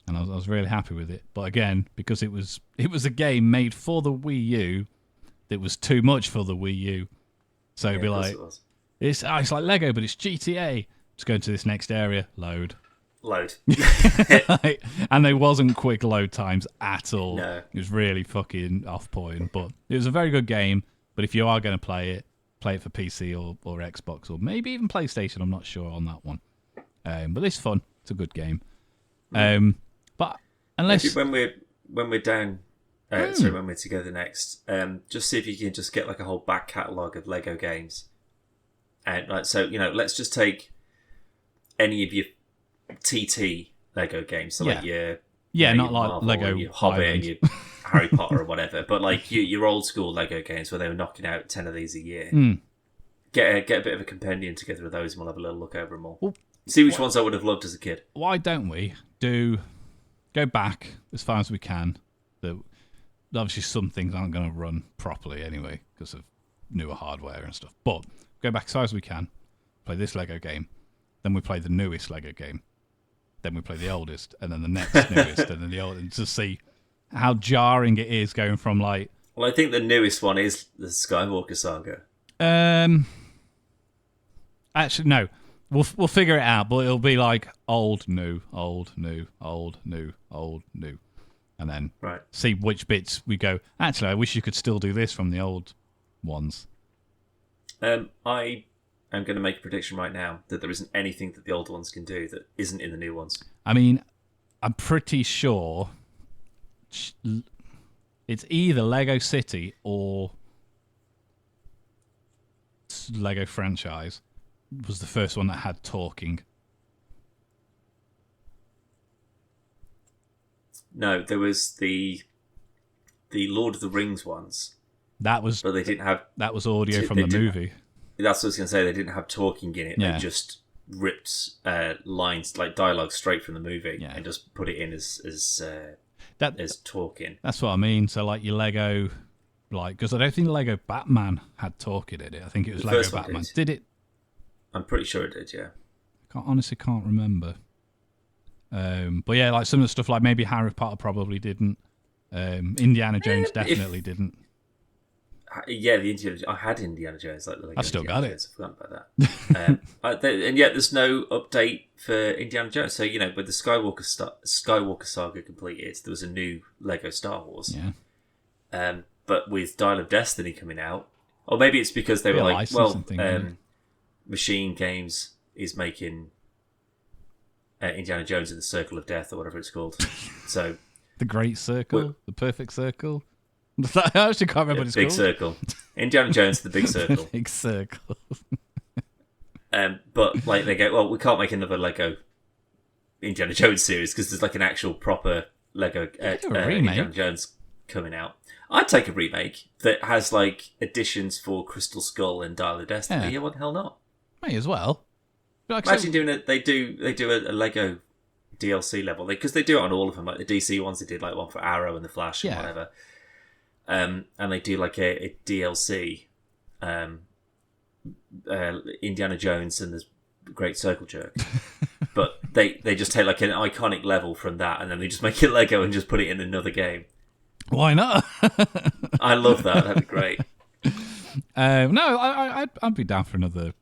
and I was really happy with it. But again, because it was a game made for the Wii U, that was too much for the Wii U. So it'd be like, it's like Lego, but it's GTA. Just go to this next area, load. And there wasn't quick load times at all. No. It was really fucking off-putting, but it was a very good game. But if you are going to play it for PC or Xbox or maybe even PlayStation. I'm not sure on that one, but it's fun. It's a good game. But unless maybe when we're down Sorry, when we're together next. Just see if you can just get like a whole back catalogue of Lego games. And like, so, let's just take any of your TT Lego games. So like your not like Marvel Lego and your Hobbit Island. and your Harry Potter or whatever, but like your old school Lego games where they were knocking out 10 of these a year. Get a bit of a compendium together of those, and we'll have a little look over them all. Well, see which ones I would have loved as a kid. Why don't we go back as far as we can? Obviously, some things aren't going to run properly anyway because of newer hardware and stuff. But go back as far as we can, play this Lego game, then we play the newest Lego game, then we play the oldest, and then the next newest, and then the oldest, to see how jarring it is going from like... Well, I think the newest one is the Skywalker Saga. Actually, no. We'll figure it out, but it'll be like old, new, old, new, old, new, old, new. And then see which bits we go, actually, I wish you could still do this from the old ones. I am going to make a prediction right now that there isn't anything that the old ones can do that isn't in the new ones. I mean, I'm pretty sure it's either Lego City or Lego franchise was the first one that had talking. No, there was the Lord of the Rings ones. But they didn't have. That was audio from the movie. That's what I was going to say. They didn't have talking in it. Yeah. They just ripped lines like dialogue straight from the movie and just put it in as talking. That's what I mean. So like your Lego, because I don't think Lego Batman had talking in it. I think it was Lego Batman. Did it? I'm pretty sure it did. Yeah. Honestly can't remember. But yeah, like some of the stuff, like maybe Harry Potter probably didn't. Indiana Jones definitely didn't. Yeah, I had Indiana Jones. Like the Lego I still got it. I forgot about that. And yet there's no update for Indiana Jones. So, with the Skywalker Saga completed, there was a new Lego Star Wars. Yeah. But with Dial of Destiny coming out, or maybe it's because they were like, Machine Games is making Indiana Jones in the Circle of Death or whatever it's called. So the Great Circle, the Perfect Circle. I actually can't remember what it's called. Big Circle. Indiana Jones, the Big Circle. Big Circle. But like they go, well, we can't make another Lego Indiana Jones series because there's like an actual proper Lego Indiana Jones coming out. I'd take a remake that has like additions for Crystal Skull and Dial of Destiny. Yeah, what the hell not? May as well. Imagine doing it. They do a Lego DLC level because they do it on all of them. Like the DC ones, they did like one for Arrow and the Flash and whatever. And they do like a DLC, Indiana Jones and the Great Circle Jerk. But they just take like an iconic level from that and then they just make it Lego and just put it in another game. Why not? I love that. That'd be great. No, I'd be down for another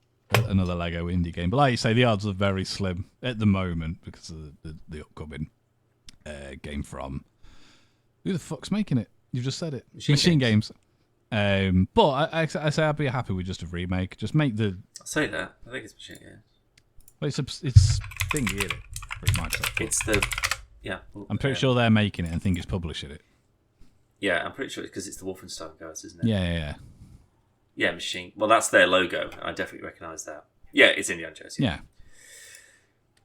Lego indie game. But like you say, the odds are very slim at the moment because of the upcoming game from... Who the fuck's making it? You've just said it. Machine Games. But I say I'd be happy with just a remake. Just make the... I'll say that. I think it's Machine Games. Well, it's thingy, isn't it? Microsoft. It's the... Yeah. I'm pretty sure they're making it and think it's publishing it. Yeah, I'm pretty sure it's because it's the Wolfenstein guys, isn't it? Yeah. Yeah, Machine. Well, that's their logo. I definitely recognise that. Yeah, it's Indiana Jones. Yeah.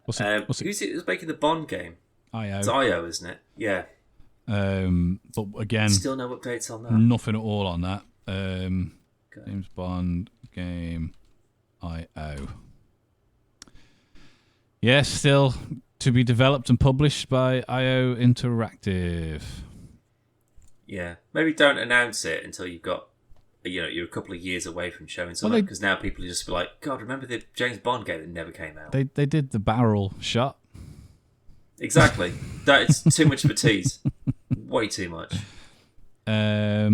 What's who's making the Bond game? IO. It's IO, isn't it? Yeah. But again, still no updates on that. Nothing at all on that. James Bond game IO. Yes, still to be developed and published by IO Interactive. Yeah, maybe don't announce it until you've got, you're a couple of years away from showing something because now people will just be like, God, remember the James Bond game that never came out? They did the barrel shot. Exactly. It's too much of a tease. Way too much. Yeah,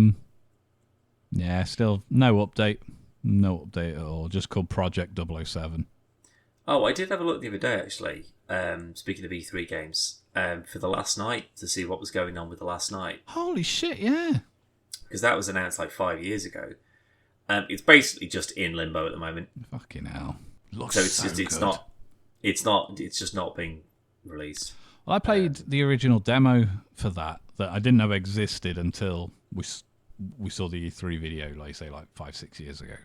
still no update. No update at all. Just called Project 007. Oh, I did have a look the other day, actually. Speaking of E3 games, for the last night to see what was going on with the last night. Holy shit, yeah. Because that was announced like 5 years ago. It's basically just in limbo at the moment. Fucking hell. Looks it's just not being released. Well, I played the original demo for that that I didn't know existed until we saw the E3 video, like you say, like 5-6 years ago.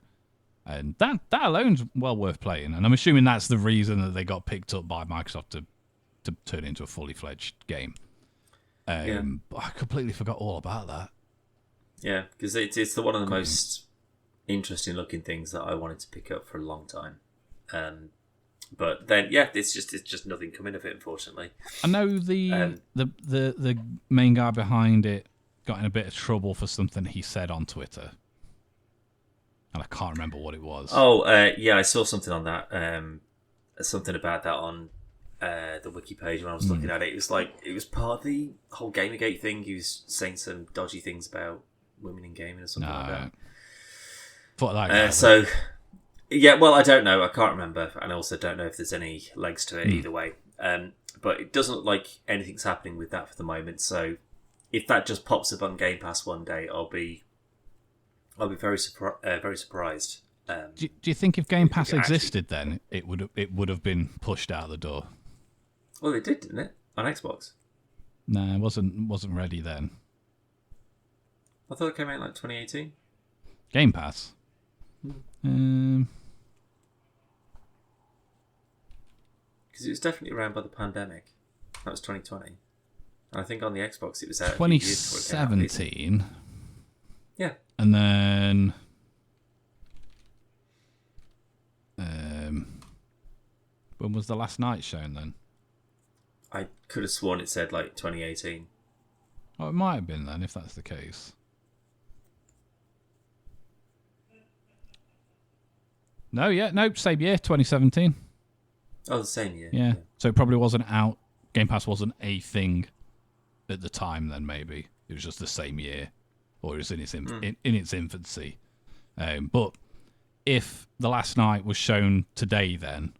And that alone's well worth playing. And I'm assuming that's the reason that they got picked up by Microsoft to turn it into a fully fledged game. But I completely forgot all about that. Yeah, because it's one of the most interesting looking things that I wanted to pick up for a long time. But then, it's just nothing coming of it, unfortunately. I know the main guy behind it got in a bit of trouble for something he said on Twitter. And I can't remember what it was. Oh, I saw something on that. Something about that on the wiki page when I was looking at it. It was like, it was part of the whole Gamergate thing. He was saying some dodgy things about women in gaming or something like that. Thought like well, I don't know. I can't remember. And I also don't know if there's any legs to it either way. But it doesn't look like anything's happening with that for the moment. So if that just pops up on Game Pass one day, I'll be very surprised. Do you think if Game Pass existed then, it would have been pushed out the door? Well, it did, didn't it? On Xbox. No, it wasn't ready then. I thought it came out in like 2018. Game Pass? Because it was definitely around by the pandemic. That was 2020. And I think on the Xbox it was out 2017. Yeah. And then when was the last night shown then? I could have sworn it said like 2018. Oh, it might have been then, if that's the case. Nope, same year, 2017. Oh, the same year. Yeah. So it probably wasn't out. Game Pass wasn't a thing at the time then, maybe. It was just the same year. Or it was in its infancy. But if The Last Night was shown today then,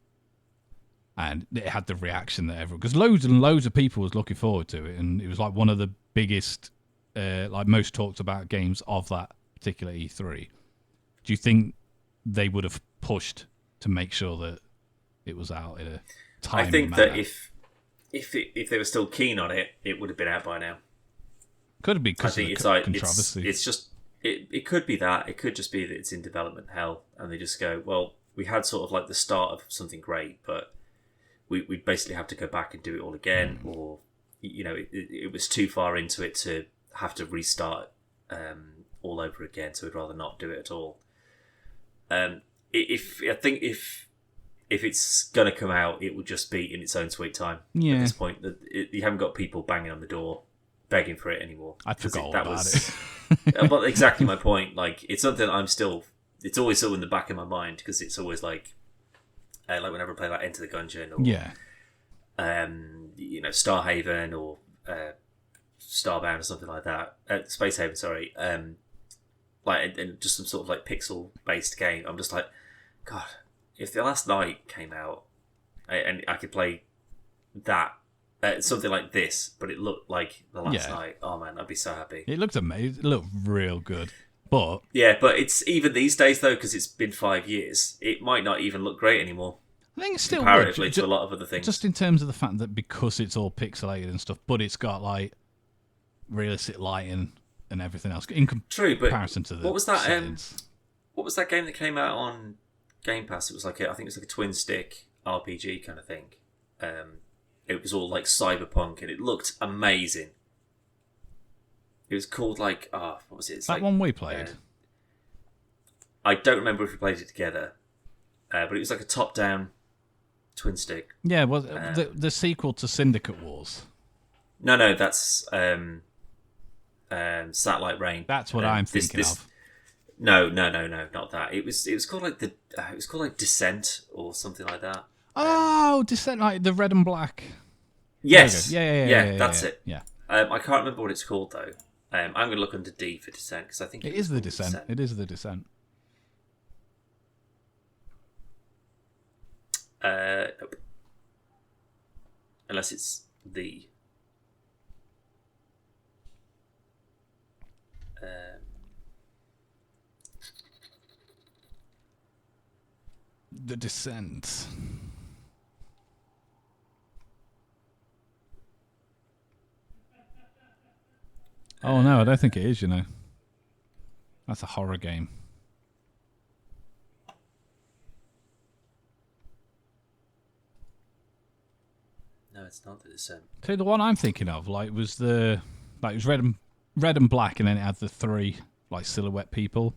and it had the reaction that everyone... Because loads and loads of people was looking forward to it, and it was like one of the biggest, most talked about games of that particular E3. Do you think they would have pushed to make sure that it was out in a timely I think manner? that if they were still keen on it, it would have been out by now. Could it be because of the controversy? It's just... It could be that. It could just be that it's in development hell, and they just go, well, we had sort of like the start of something great, but we basically have to go back and do it all again, or it was too far into it to have to restart all over again, so we'd rather not do it at all. If it's gonna come out, it would just be in its own sweet time. At this point, you haven't got people banging on the door begging for it anymore. I forgot all about it. Well, exactly my point. Like, it's something it's always still in the back of my mind, because it's always like whenever I play like Enter the Gungeon or Starhaven or Starbound or something like that, Space Haven, sorry, and just some sort of like pixel based game. I'm just like, God, if The Last Night came out and I could play that. Something like this, but it looked like The Last Night. Oh man, I'd be so happy. It looked amazing. It looked real good. But it's even these days though, because it's been 5 years. It might not even look great anymore. I think it's still comparatively to a lot of other things. Just in terms of the fact that because it's all pixelated and stuff, but it's got like realistic lighting and everything else in comparison to the what was that? settings. What was that game that came out on Game Pass? It was like I think it was like a twin stick RPG kind of thing. It was all like cyberpunk, and it looked amazing. It was called like, what was it? It's that like, one we played. I don't remember if we played it together, but it was like a top-down twin stick. Yeah, well, the sequel to Syndicate Wars. No, that's Satellite Rain. That's what I'm thinking of. No, not that. It was called like it was called like Descent or something like that. Oh, Descent, like the red and black. Yes. Yeah, that's it. Yeah. I can't remember what it's called though. I'm going to look under D for Descent, because I think it is the Descent. It is the Descent. Nope. Unless it's the. The Descent. Oh no, I don't think it is. You know, that's a horror game. No, it's not the Descent. So the one I'm thinking of, like, was it was red and black, and then it had the 3 like silhouette people.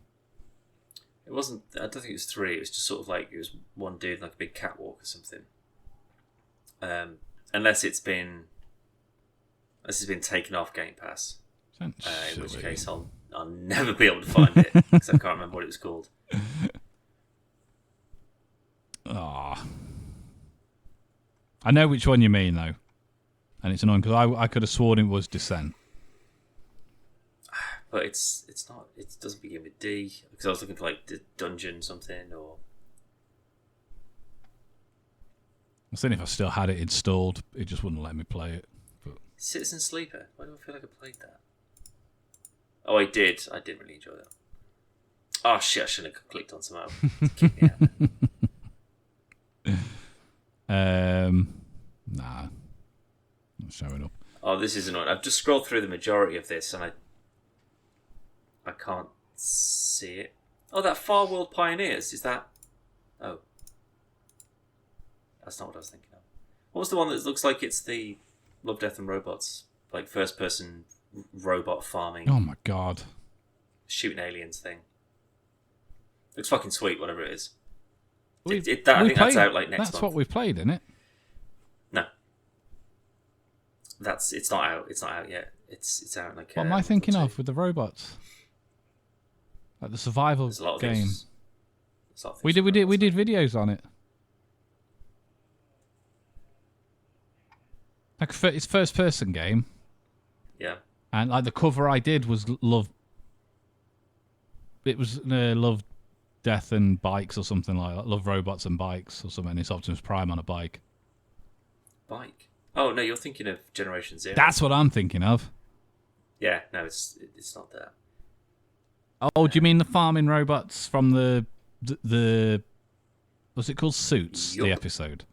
It wasn't. I don't think it was 3. It was just sort of like it was one dude like a big catwalk or something. Unless it's been taken off Game Pass, in which case I'll never be able to find it because I can't remember what it was called. Ah, I know which one you mean though, and it's annoying because I could have sworn it was Descent. But it's not. It doesn't begin with D because I was looking for like the dungeon something or. I was thinking if I still had it installed, it just wouldn't let me play it. But... Citizen Sleeper. Why do I feel like I played that? Oh, I did. I did really enjoy that. Oh shit! I shouldn't have clicked on some Kick me out. Nah, not showing up. Oh, this is annoying. I've just scrolled through the majority of this and I can't see it. Oh, that Far World Pioneers. Is that? Oh. That's not what I was thinking of. What was the one that looks like it's the Love, Death and Robots? Like first person robot farming. Oh my god. Shooting aliens thing. Looks fucking sweet, whatever it is. I think that's out like next month. That's what we've played, isn't it? No. It's not out. It's not out yet. It's out like. What am I thinking of with the robots? Like the survival game. We did videos on it. Like it's first person game. Yeah. And like the cover I did was Love. It was Love, Death and Bikes or something like that. Love, Robots and Bikes or something. It's Optimus Prime on a bike. Bike? Oh no, you're thinking of Generation Zero. That's what I'm thinking of. Yeah, no, it's not there. Oh, do you mean the farming robots from the what's it called? Suits, the episode.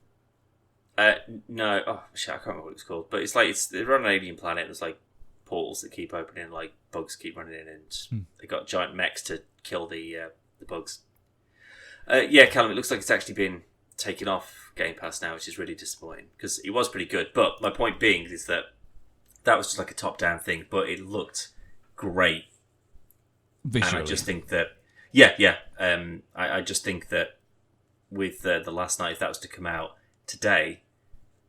No, oh shit, I can't remember what it's called. But it's like they're on an alien planet. There's like portals that keep opening, like bugs keep running in, and they got giant mechs to kill the bugs. Yeah, Callum, it looks like it's actually been taken off Game Pass now, which is really disappointing because it was pretty good. But my point being is that was just like a top-down thing, but it looked great. Visually. And I just think that, I just think that with the Last Night, if that was to come out today,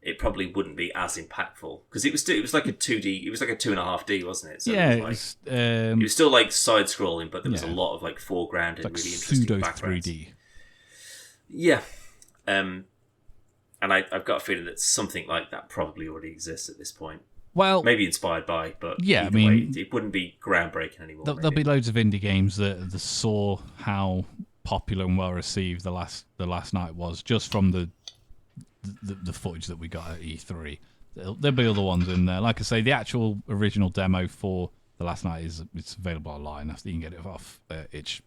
it probably wouldn't be as impactful because it was like a 2D, it was like a 2.5D, wasn't it? So yeah, it was still like side scrolling, but there was a lot of like foreground and like really interesting pseudo backgrounds. 3D. Yeah, and I've got a feeling that something like that probably already exists at this point. Well, maybe inspired by, but yeah, I mean, it wouldn't be groundbreaking anymore. There'll be loads of indie games that saw how popular and well received the last night was just from the footage that we got at E3. There'll be other ones in there. Like I say, the actual original demo for the Last Night it's available online. You can get it off Itch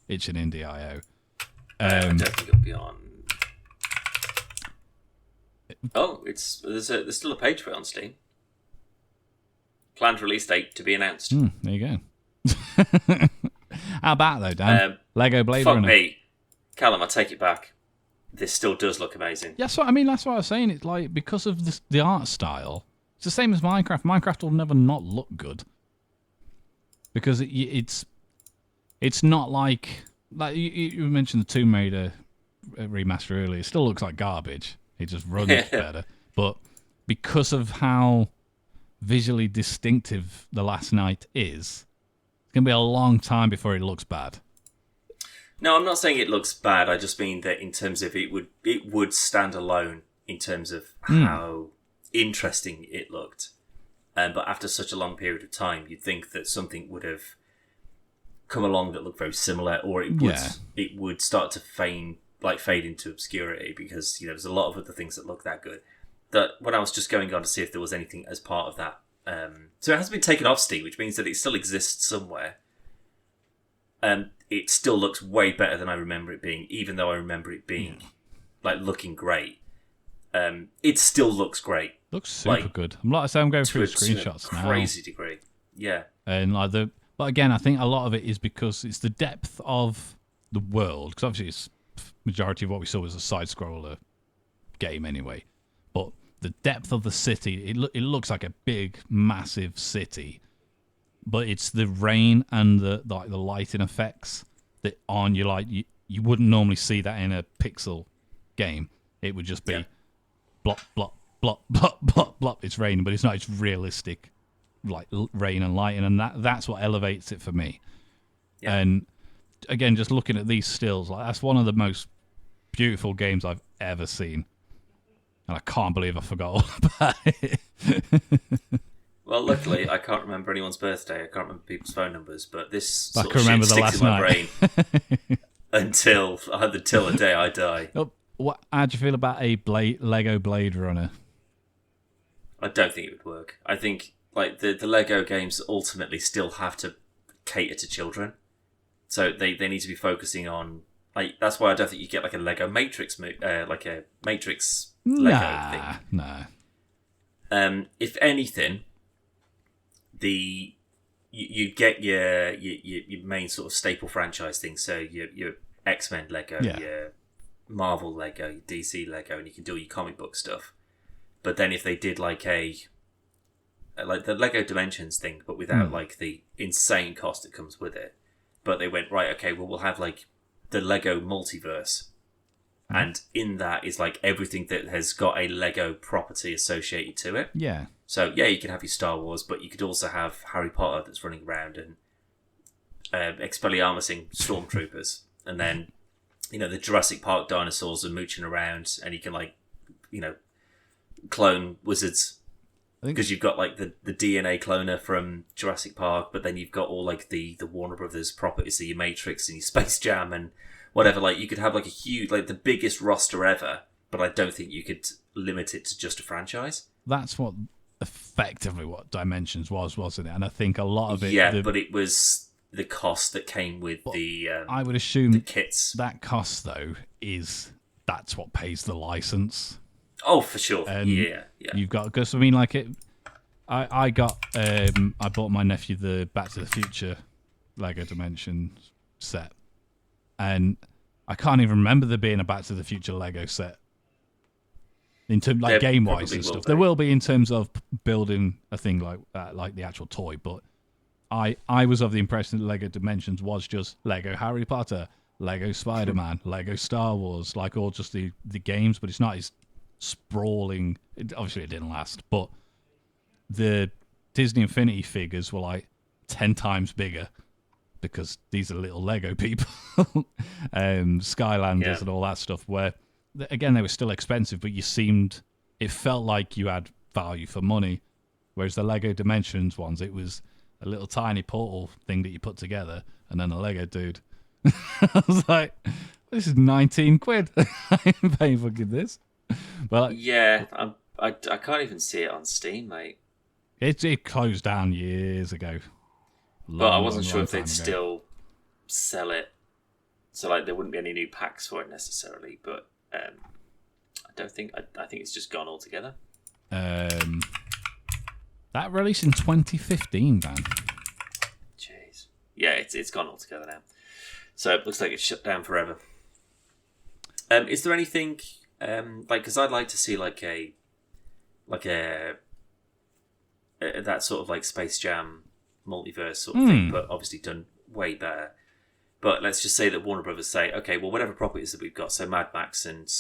and Indie.io. I don't think it'll be on. Oh, there's still a page for it on Steam. Planned release date to be announced. There you go. How about though, Dan? Lego Blade Runner. Fuck me, Callum. I take it back. This still does look amazing. That's what I mean. That's what I was saying. It's like because of the art style. It's the same as Minecraft. Minecraft will never not look good because it's not like you mentioned the Tomb Raider remaster earlier. It still looks like garbage. It just runs better. But because of how visually distinctive The Last Night is, it's going to be a long time before it looks bad. No, I'm not saying it looks bad. I just mean that in terms of it would stand alone in terms of how interesting it looked. But after such a long period of time, you'd think that something would have come along that looked very similar, or it would start to fade into obscurity because there's a lot of other things that look that good. That when I was just going on to see if there was anything as part of that, so it hasn't been taken off Steam, which means that it still exists somewhere. It still looks way better than I remember it being, even though I remember it being like looking great. It still looks great. Looks super good. Like I say, I'm going through the screenshots now. Crazy degree. Yeah. And but again, I think a lot of it is because it's the depth of the world. Because obviously, it's majority of what we saw was a side scroller game anyway. But the depth of the city, it looks like a big, massive city. But it's the rain and the lighting effects that on you wouldn't normally see that in a pixel game. It would just be blop, blop, blop, blop, blop, blop. It's raining, but it's not. It's realistic, like rain and lighting, and that's what elevates it for me. Yeah. And again, just looking at these stills, like that's one of the most beautiful games I've ever seen, and I can't believe I forgot all about it. Well, luckily, I can't remember anyone's birthday. I can't remember people's phone numbers, but this sort of shit sticks in my brain until the day I die. How do you feel about a Lego Blade Runner? I don't think it would work. I think like the Lego games ultimately still have to cater to children, so they need to be focusing on like that's why I don't think you get like a Lego Matrix like a Matrix Lego thing. No. If anything, you get your main sort of staple franchise thing. So your X-Men Lego, your Marvel Lego, your DC Lego, and you can do all your comic book stuff. But then if they did like the Lego Dimensions thing, but without like the insane cost that comes with it, but they went right, okay, well we'll have like the Lego multiverse, and in that is like everything that has got a Lego property associated to it. Yeah. So yeah, you can have your Star Wars, but you could also have Harry Potter that's running around and Expelliarmusing stormtroopers, and then the Jurassic Park dinosaurs are mooching around, and you can clone wizards because you've got like the DNA cloner from Jurassic Park, but then you've got all like the Warner Brothers properties, so your Matrix and your Space Jam and whatever. Like you could have like a huge, like the biggest roster ever, but I don't think you could limit it to just a franchise. That's what effectively what Dimensions was, wasn't it? And I think a lot of it. Yeah, but it was the cost that came with I would assume the kits. That cost though that's what pays the license. Oh, for sure. Yeah. You've got because I mean, like it. I bought my nephew the Back to the Future Lego Dimensions set, and I can't even remember there being a Back to the Future Lego set. In terms like game wise and stuff, there will be in terms of building a thing like that, like the actual toy. But I was of the impression that Lego Dimensions was just Lego Harry Potter, Lego Spider-Man, Lego Star Wars, like all just the games. But it's not as sprawling. Obviously, it didn't last, but the Disney Infinity figures were like 10 times bigger because these are little Lego people, Skylanders and all that stuff. Where again, they were still expensive, but it felt like you had value for money. Whereas the Lego Dimensions ones, it was a little tiny portal thing that you put together and then a Lego dude. I was like, this is 19 quid. I ain't paying fucking this. But yeah, I can't even see it on Steam, mate. It closed down years ago. But I wasn't sure if they'd still sell it. So like there wouldn't be any new packs for it necessarily, but I don't think I think it's just gone altogether. That released in 2015, man. Jeez. Yeah, it's gone altogether now. So it looks like it's shut down forever. Is there anything because I'd like to see like a that sort of like Space Jam multiverse sort of thing, but obviously done way better. But let's just say that Warner Brothers say, okay, well, whatever properties that we've got, so Mad Max and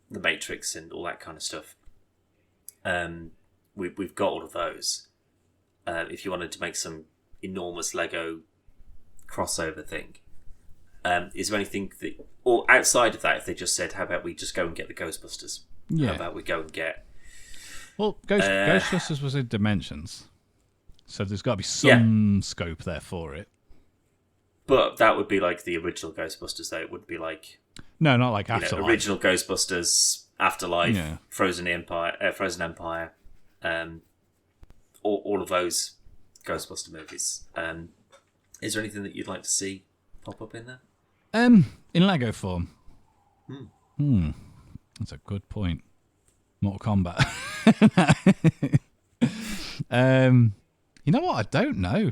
The Matrix and all that kind of stuff, we've got all of those. If you wanted to make some enormous Lego crossover thing, is there anything that, or outside of that, if they just said, how about we just go and get the Ghostbusters? Yeah. How about we go and get... Well, Ghostbusters was in Dimensions, so there's got to be some scope there for it. But that would be like the original Ghostbusters, though. It would be like... No, not like Afterlife. Original Ghostbusters, Afterlife, Frozen Empire, all of those Ghostbuster movies. Is there anything that you'd like to see pop up in there? In Lego form. That's a good point. Mortal Kombat. You know what? I don't know.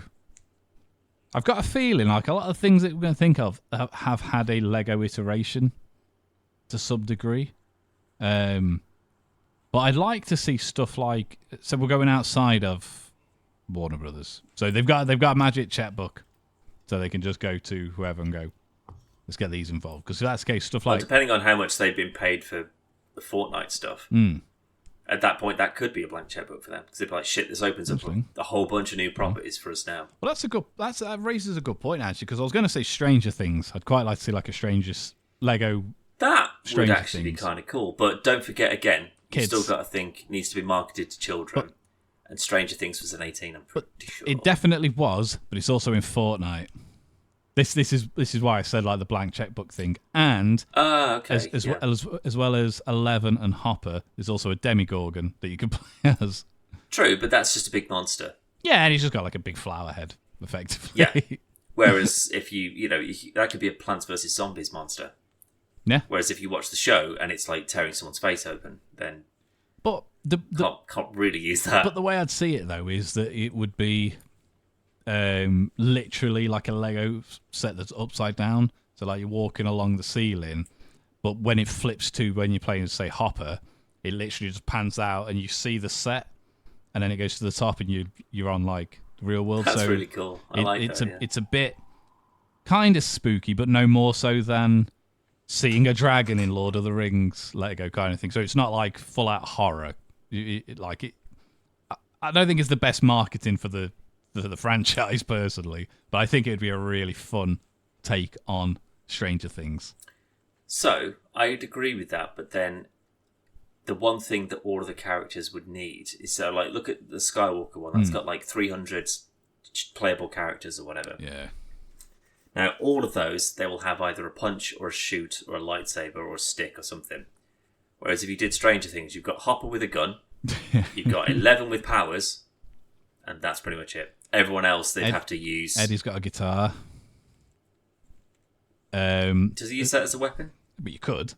I've got a feeling like a lot of things that we're going to think of have had a Lego iteration to some degree. But I'd like to see stuff like... So we're going outside of Warner Brothers. So they've got a magic checkbook. So they can just go to whoever and go, let's get these involved. Because that's the case, stuff like... depending on how much they've been paid for the Fortnite stuff, at that point, that could be a blank checkbook for them. Because they'd be like, shit, this opens up a whole bunch of new properties for us now. Well, that raises a good point, actually, because I was going to say Stranger Things. I'd quite like to see like a Lego... That Stranger would actually be kind of cool. But don't forget, again, Kids. you've still got to think it needs to be marketed to children. And Stranger Things was an 18, I'm pretty sure. It definitely was, but it's also in Fortnite. This is why I said like the blank checkbook thing, and okay, as well as 11 and Hopper, there's also a Demigorgon that you can play as. True, but that's just a big monster. Yeah, and he's just got like a big flower head, effectively. Yeah. Whereas if that could be a Plants vs Zombies monster. Yeah. Whereas if you watch the show and it's like tearing someone's face open, then but can't really use that. But the way I'd see it though is that it would be literally like a Lego set that's upside down. So like you're walking along the ceiling, but when it flips to when you're playing, say, Hopper, it literally just pans out and you see the set, and then it goes to the top and you're on like the real world. That's so really cool. It's a bit kind of spooky, but no more so than seeing a dragon in Lord of the Rings Lego kind of thing. So it's not like full out horror. I don't think it's the best marketing for the franchise personally, but I think it'd be a really fun take on Stranger Things. So I'd agree with that, but then the one thing that all of the characters would need is like look at the Skywalker one that's got like 300 playable characters or whatever. Yeah. Now all of those they will have either a punch or a shoot or a lightsaber or a stick or something. Whereas if you did Stranger Things, you've got Hopper with a gun, you've got 11 with powers, and that's pretty much it. Everyone else they'd have to use. Eddie's got a guitar. Does he use that as a weapon? But you could.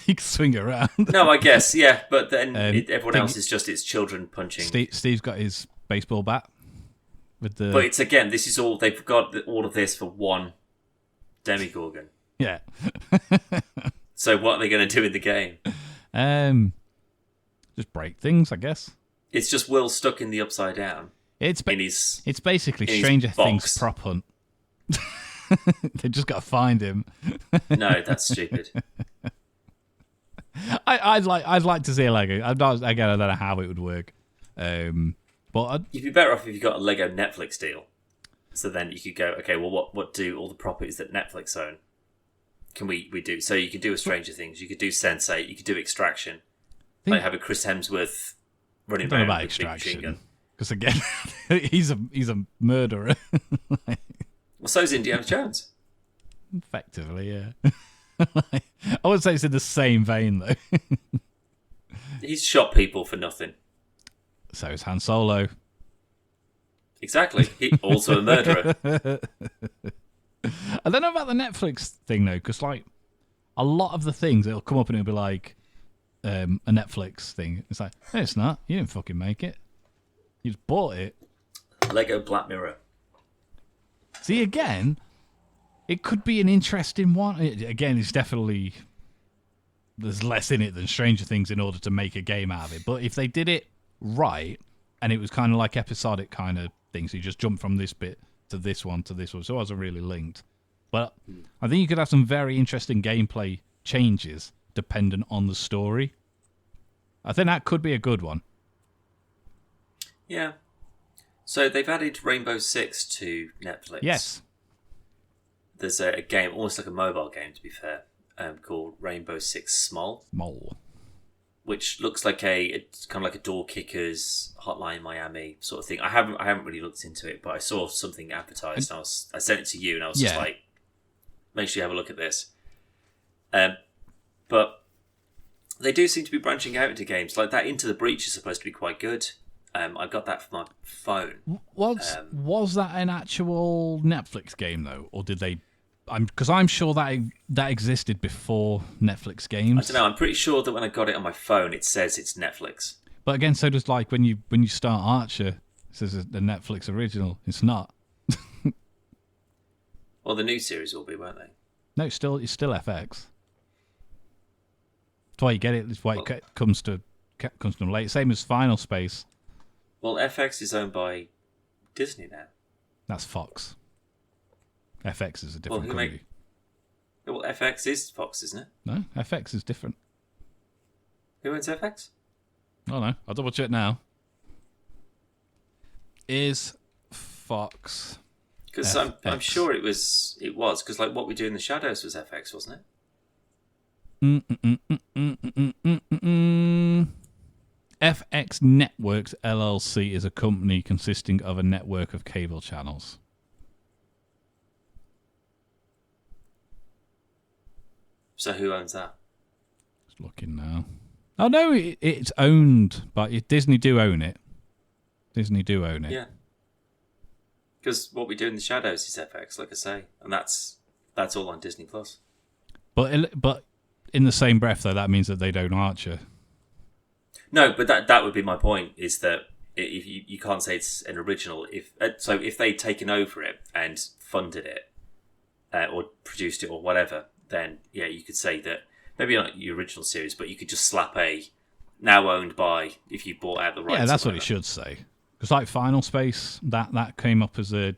You could swing it around. No, I guess, yeah. But then everyone else is just its children punching. Steve's got his baseball bat. With the... But it's again, this is all they've got all of this for one Demigorgon. Yeah. So what are they going to do in the game? Just break things, I guess. It's just Will stuck in the upside down. It's basically Stranger Things prop hunt. They just got to find him. No, that's stupid. I'd like to see a Lego. I don't know how it would work. But you'd be better off if you got a Lego Netflix deal. So then you could go, okay, well, what do all the properties that Netflix own? Can we do? So you could do a Stranger Things. You could do Sense8. You could do Extraction. Like have a Chris Hemsworth running around with a big machine gun. Because again, he's a murderer. Well, so's Indiana Jones. Effectively, yeah. I would say it's in the same vein, though. He's shot people for nothing. So is Han Solo. Exactly. He's also a murderer. I don't know about the Netflix thing, though, because like a lot of the things, it'll come up and it'll be like a Netflix thing. It's like, no, it's not. You didn't fucking make it. You just bought it. Lego Black Mirror. See, again, it could be an interesting one. Again, it's definitely... There's less in it than Stranger Things in order to make a game out of it. But if they did it right, and it was kind of like episodic kind of thing, so you just jump from this bit to this one, so it wasn't really linked. But I think you could have some very interesting gameplay changes dependent on the story. I think that could be a good one. Yeah. So they've added Rainbow Six to Netflix. Yes. There's a game, almost like a mobile game to be fair, called Rainbow Six Small. Which looks like it's kind of like a Door Kickers, Hotline Miami sort of thing. I haven't really looked into it, but I saw something advertised. And I sent it to you, and I was just like, make sure you have a look at this. But they do seem to be branching out into games like that. Into the Breach is supposed to be quite good. I got that from my phone. Was that an actual Netflix game though, or did they? Because I'm sure that existed before Netflix games. I don't know. I'm pretty sure that when I got it on my phone, it says it's Netflix. But again, so does like when you start Archer says the Netflix original. It's not. Well, the new series will be, won't they? No, it's still FX. That's why you get it. That's why it comes to them late. Same as Final Space. Well, FX is owned by Disney now. That's Fox. FX is a different company. Well, FX is Fox, isn't it? No, FX is different. Who owns FX? Oh no, I'll double check now. Is Fox? Because I'm sure it was because like What We Do in the Shadows was FX, wasn't it? FX Networks LLC is a company consisting of a network of cable channels. So who owns that? Just looking now. Oh no, it's owned, but Disney do own it. Yeah. Because What We Do in the Shadows is FX, like I say, and that's all on Disney Plus. But in the same breath, though, that means that they don't Archer. No, but that would be my point. Is that if you can't say it's an original, if they'd taken over it and funded it, or produced it or whatever, then yeah, you could say that maybe not your original series, but you could just slap a now owned by if you bought out the rights. Yeah, that's what it should say. Because like Final Space, that came up as a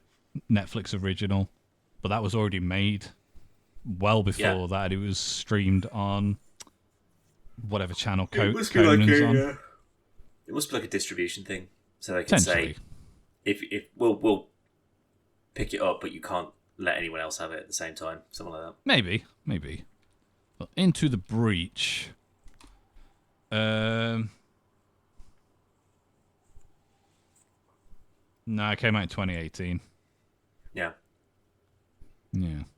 Netflix original, but that was already made well before that. It was streamed on whatever channel Conan's on. It must be like a distribution thing, so they can say if we'll pick it up, but you can't let anyone else have it at the same time, something like that. Maybe. Well, Into the Breach. No, it came out in 2018. Yeah.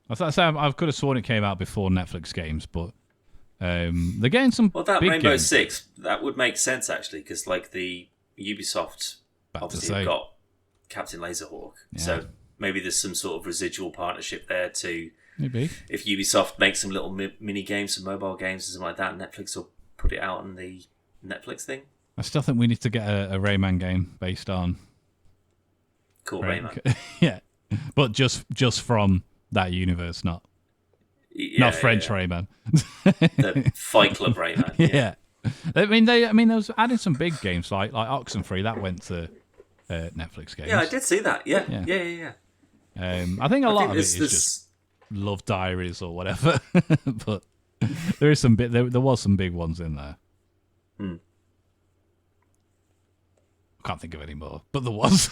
I could have sworn it came out before Netflix games, but they're getting some. Well, that big Rainbow games. Six, that would make sense actually, because like the Ubisoft obviously have got Captain Laserhawk, so maybe there's some sort of residual partnership there too. Maybe if Ubisoft makes some little mini games, some mobile games, or something like that, Netflix will put it out on the Netflix thing. I still think we need to get a Rayman game based on. Cool, Rayman. Yeah, but just from that universe, not French Rayman. The Fight Club Rayman. Yeah. I mean, they was adding some big games like Oxenfree that went to Netflix games. Yeah, I did see that. Yeah. I think a lot of it is just Love Diaries or whatever, but there is some there was some big ones in there. I can't think of any more, but there was.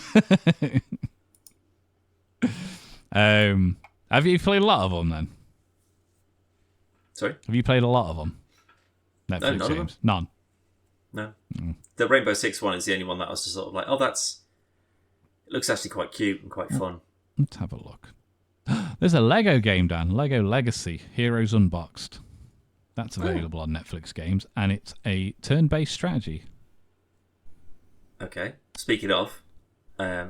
Have you played a lot of them then? Sorry? Have you played a lot of them? Netflix games? None. No. The Rainbow Six one is the only one that I was just sort of like, it looks actually quite cute and quite fun. Let's have a look. There's a Lego game, Dan. Lego Legacy, Heroes Unboxed. That's available on Netflix games, and it's a turn-based strategy. Okay. Speaking of, I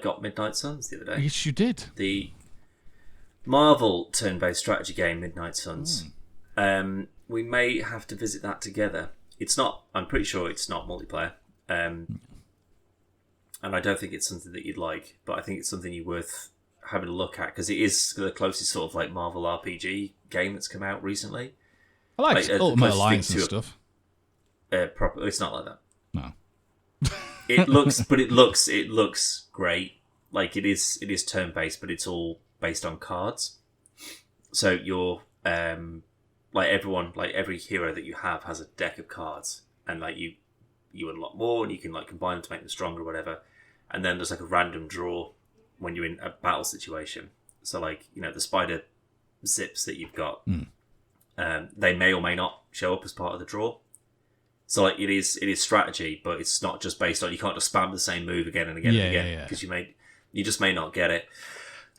got Midnight Suns the other day. Yes, you did. The Marvel turn-based strategy game, Midnight Suns. We may have to visit that together. I'm pretty sure it's not multiplayer. And I don't think it's something that you'd like, but I think it's something you're worth having a look at, because it is the closest sort of like Marvel RPG game that's come out recently. I like Ultimate Alliance and stuff. It's not like that. No. It looks great. Like it is turn-based, but it's all based on cards. So you're like every hero that you have has a deck of cards, and like you unlock more, and you can like combine them to make them stronger or whatever. And then there's like a random draw when you're in a battle situation. So like, the spider zips that you've got, they may or may not show up as part of the draw. So like it is strategy, but it's not just based on, you can't just spam the same move again and again and again, because you just may not get it.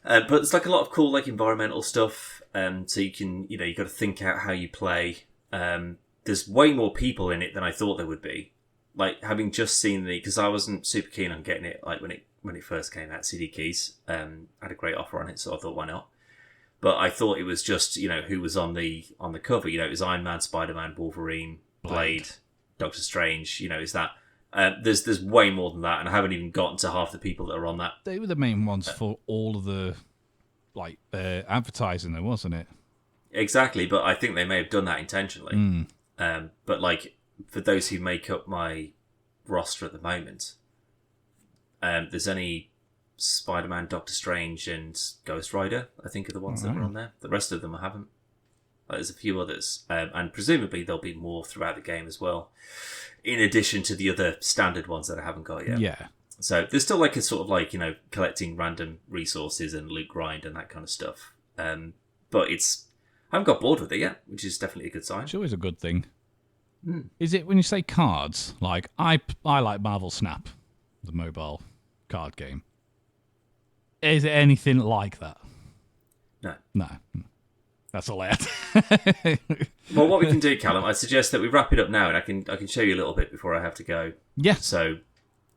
But it's like a lot of cool like environmental stuff. So you can, you got to think out how you play. There's way more people in it than I thought there would be. Like having just seen because I wasn't super keen on getting it like when it first came out, CD Keys had a great offer on it, so I thought why not. But I thought it was just who was on the cover. It was Iron Man, Spider-Man, Wolverine, Blade, Doctor Strange. Is that There's way more than that, and I haven't even gotten to half the people that are on that. They were the main ones for all of the advertising, though, wasn't it? Exactly, but I think they may have done that intentionally. But like for those who make up my roster at the moment, there's only Spider-Man, Doctor Strange, and Ghost Rider, I think, are the ones that were on there. The rest of them I haven't. There's a few others, and presumably there'll be more throughout the game as well, in addition to the other standard ones that I haven't got yet. Yeah. So there's still like a sort of like, collecting random resources and loot grind and that kind of stuff. But I haven't got bored with it yet, which is definitely a good sign. It's always a good thing. Is it when you say cards? Like I like Marvel Snap, the mobile card game. Is it anything like that? No. That's all I had. Well, what we can do, Callum, I suggest that we wrap it up now, and I can show you a little bit before I have to go. Yeah. So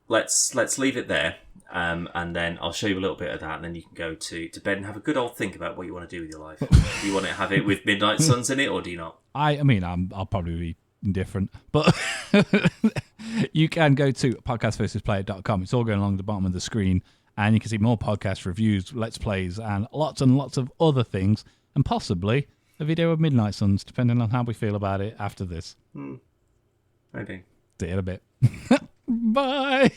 let's leave it there, and then I'll show you a little bit of that, and then you can go to bed and have a good old think about what you want to do with your life. Do you want to have it with Midnight Suns in it, or do you not? I mean, I'll probably be indifferent, but you can go to podcastversusplayer.com. It's all going along the bottom of the screen, and you can see more podcast reviews, let's plays, and lots of other things. And possibly a video of Midnight Suns, depending on how we feel about it after this. Maybe. See you in a bit. Bye.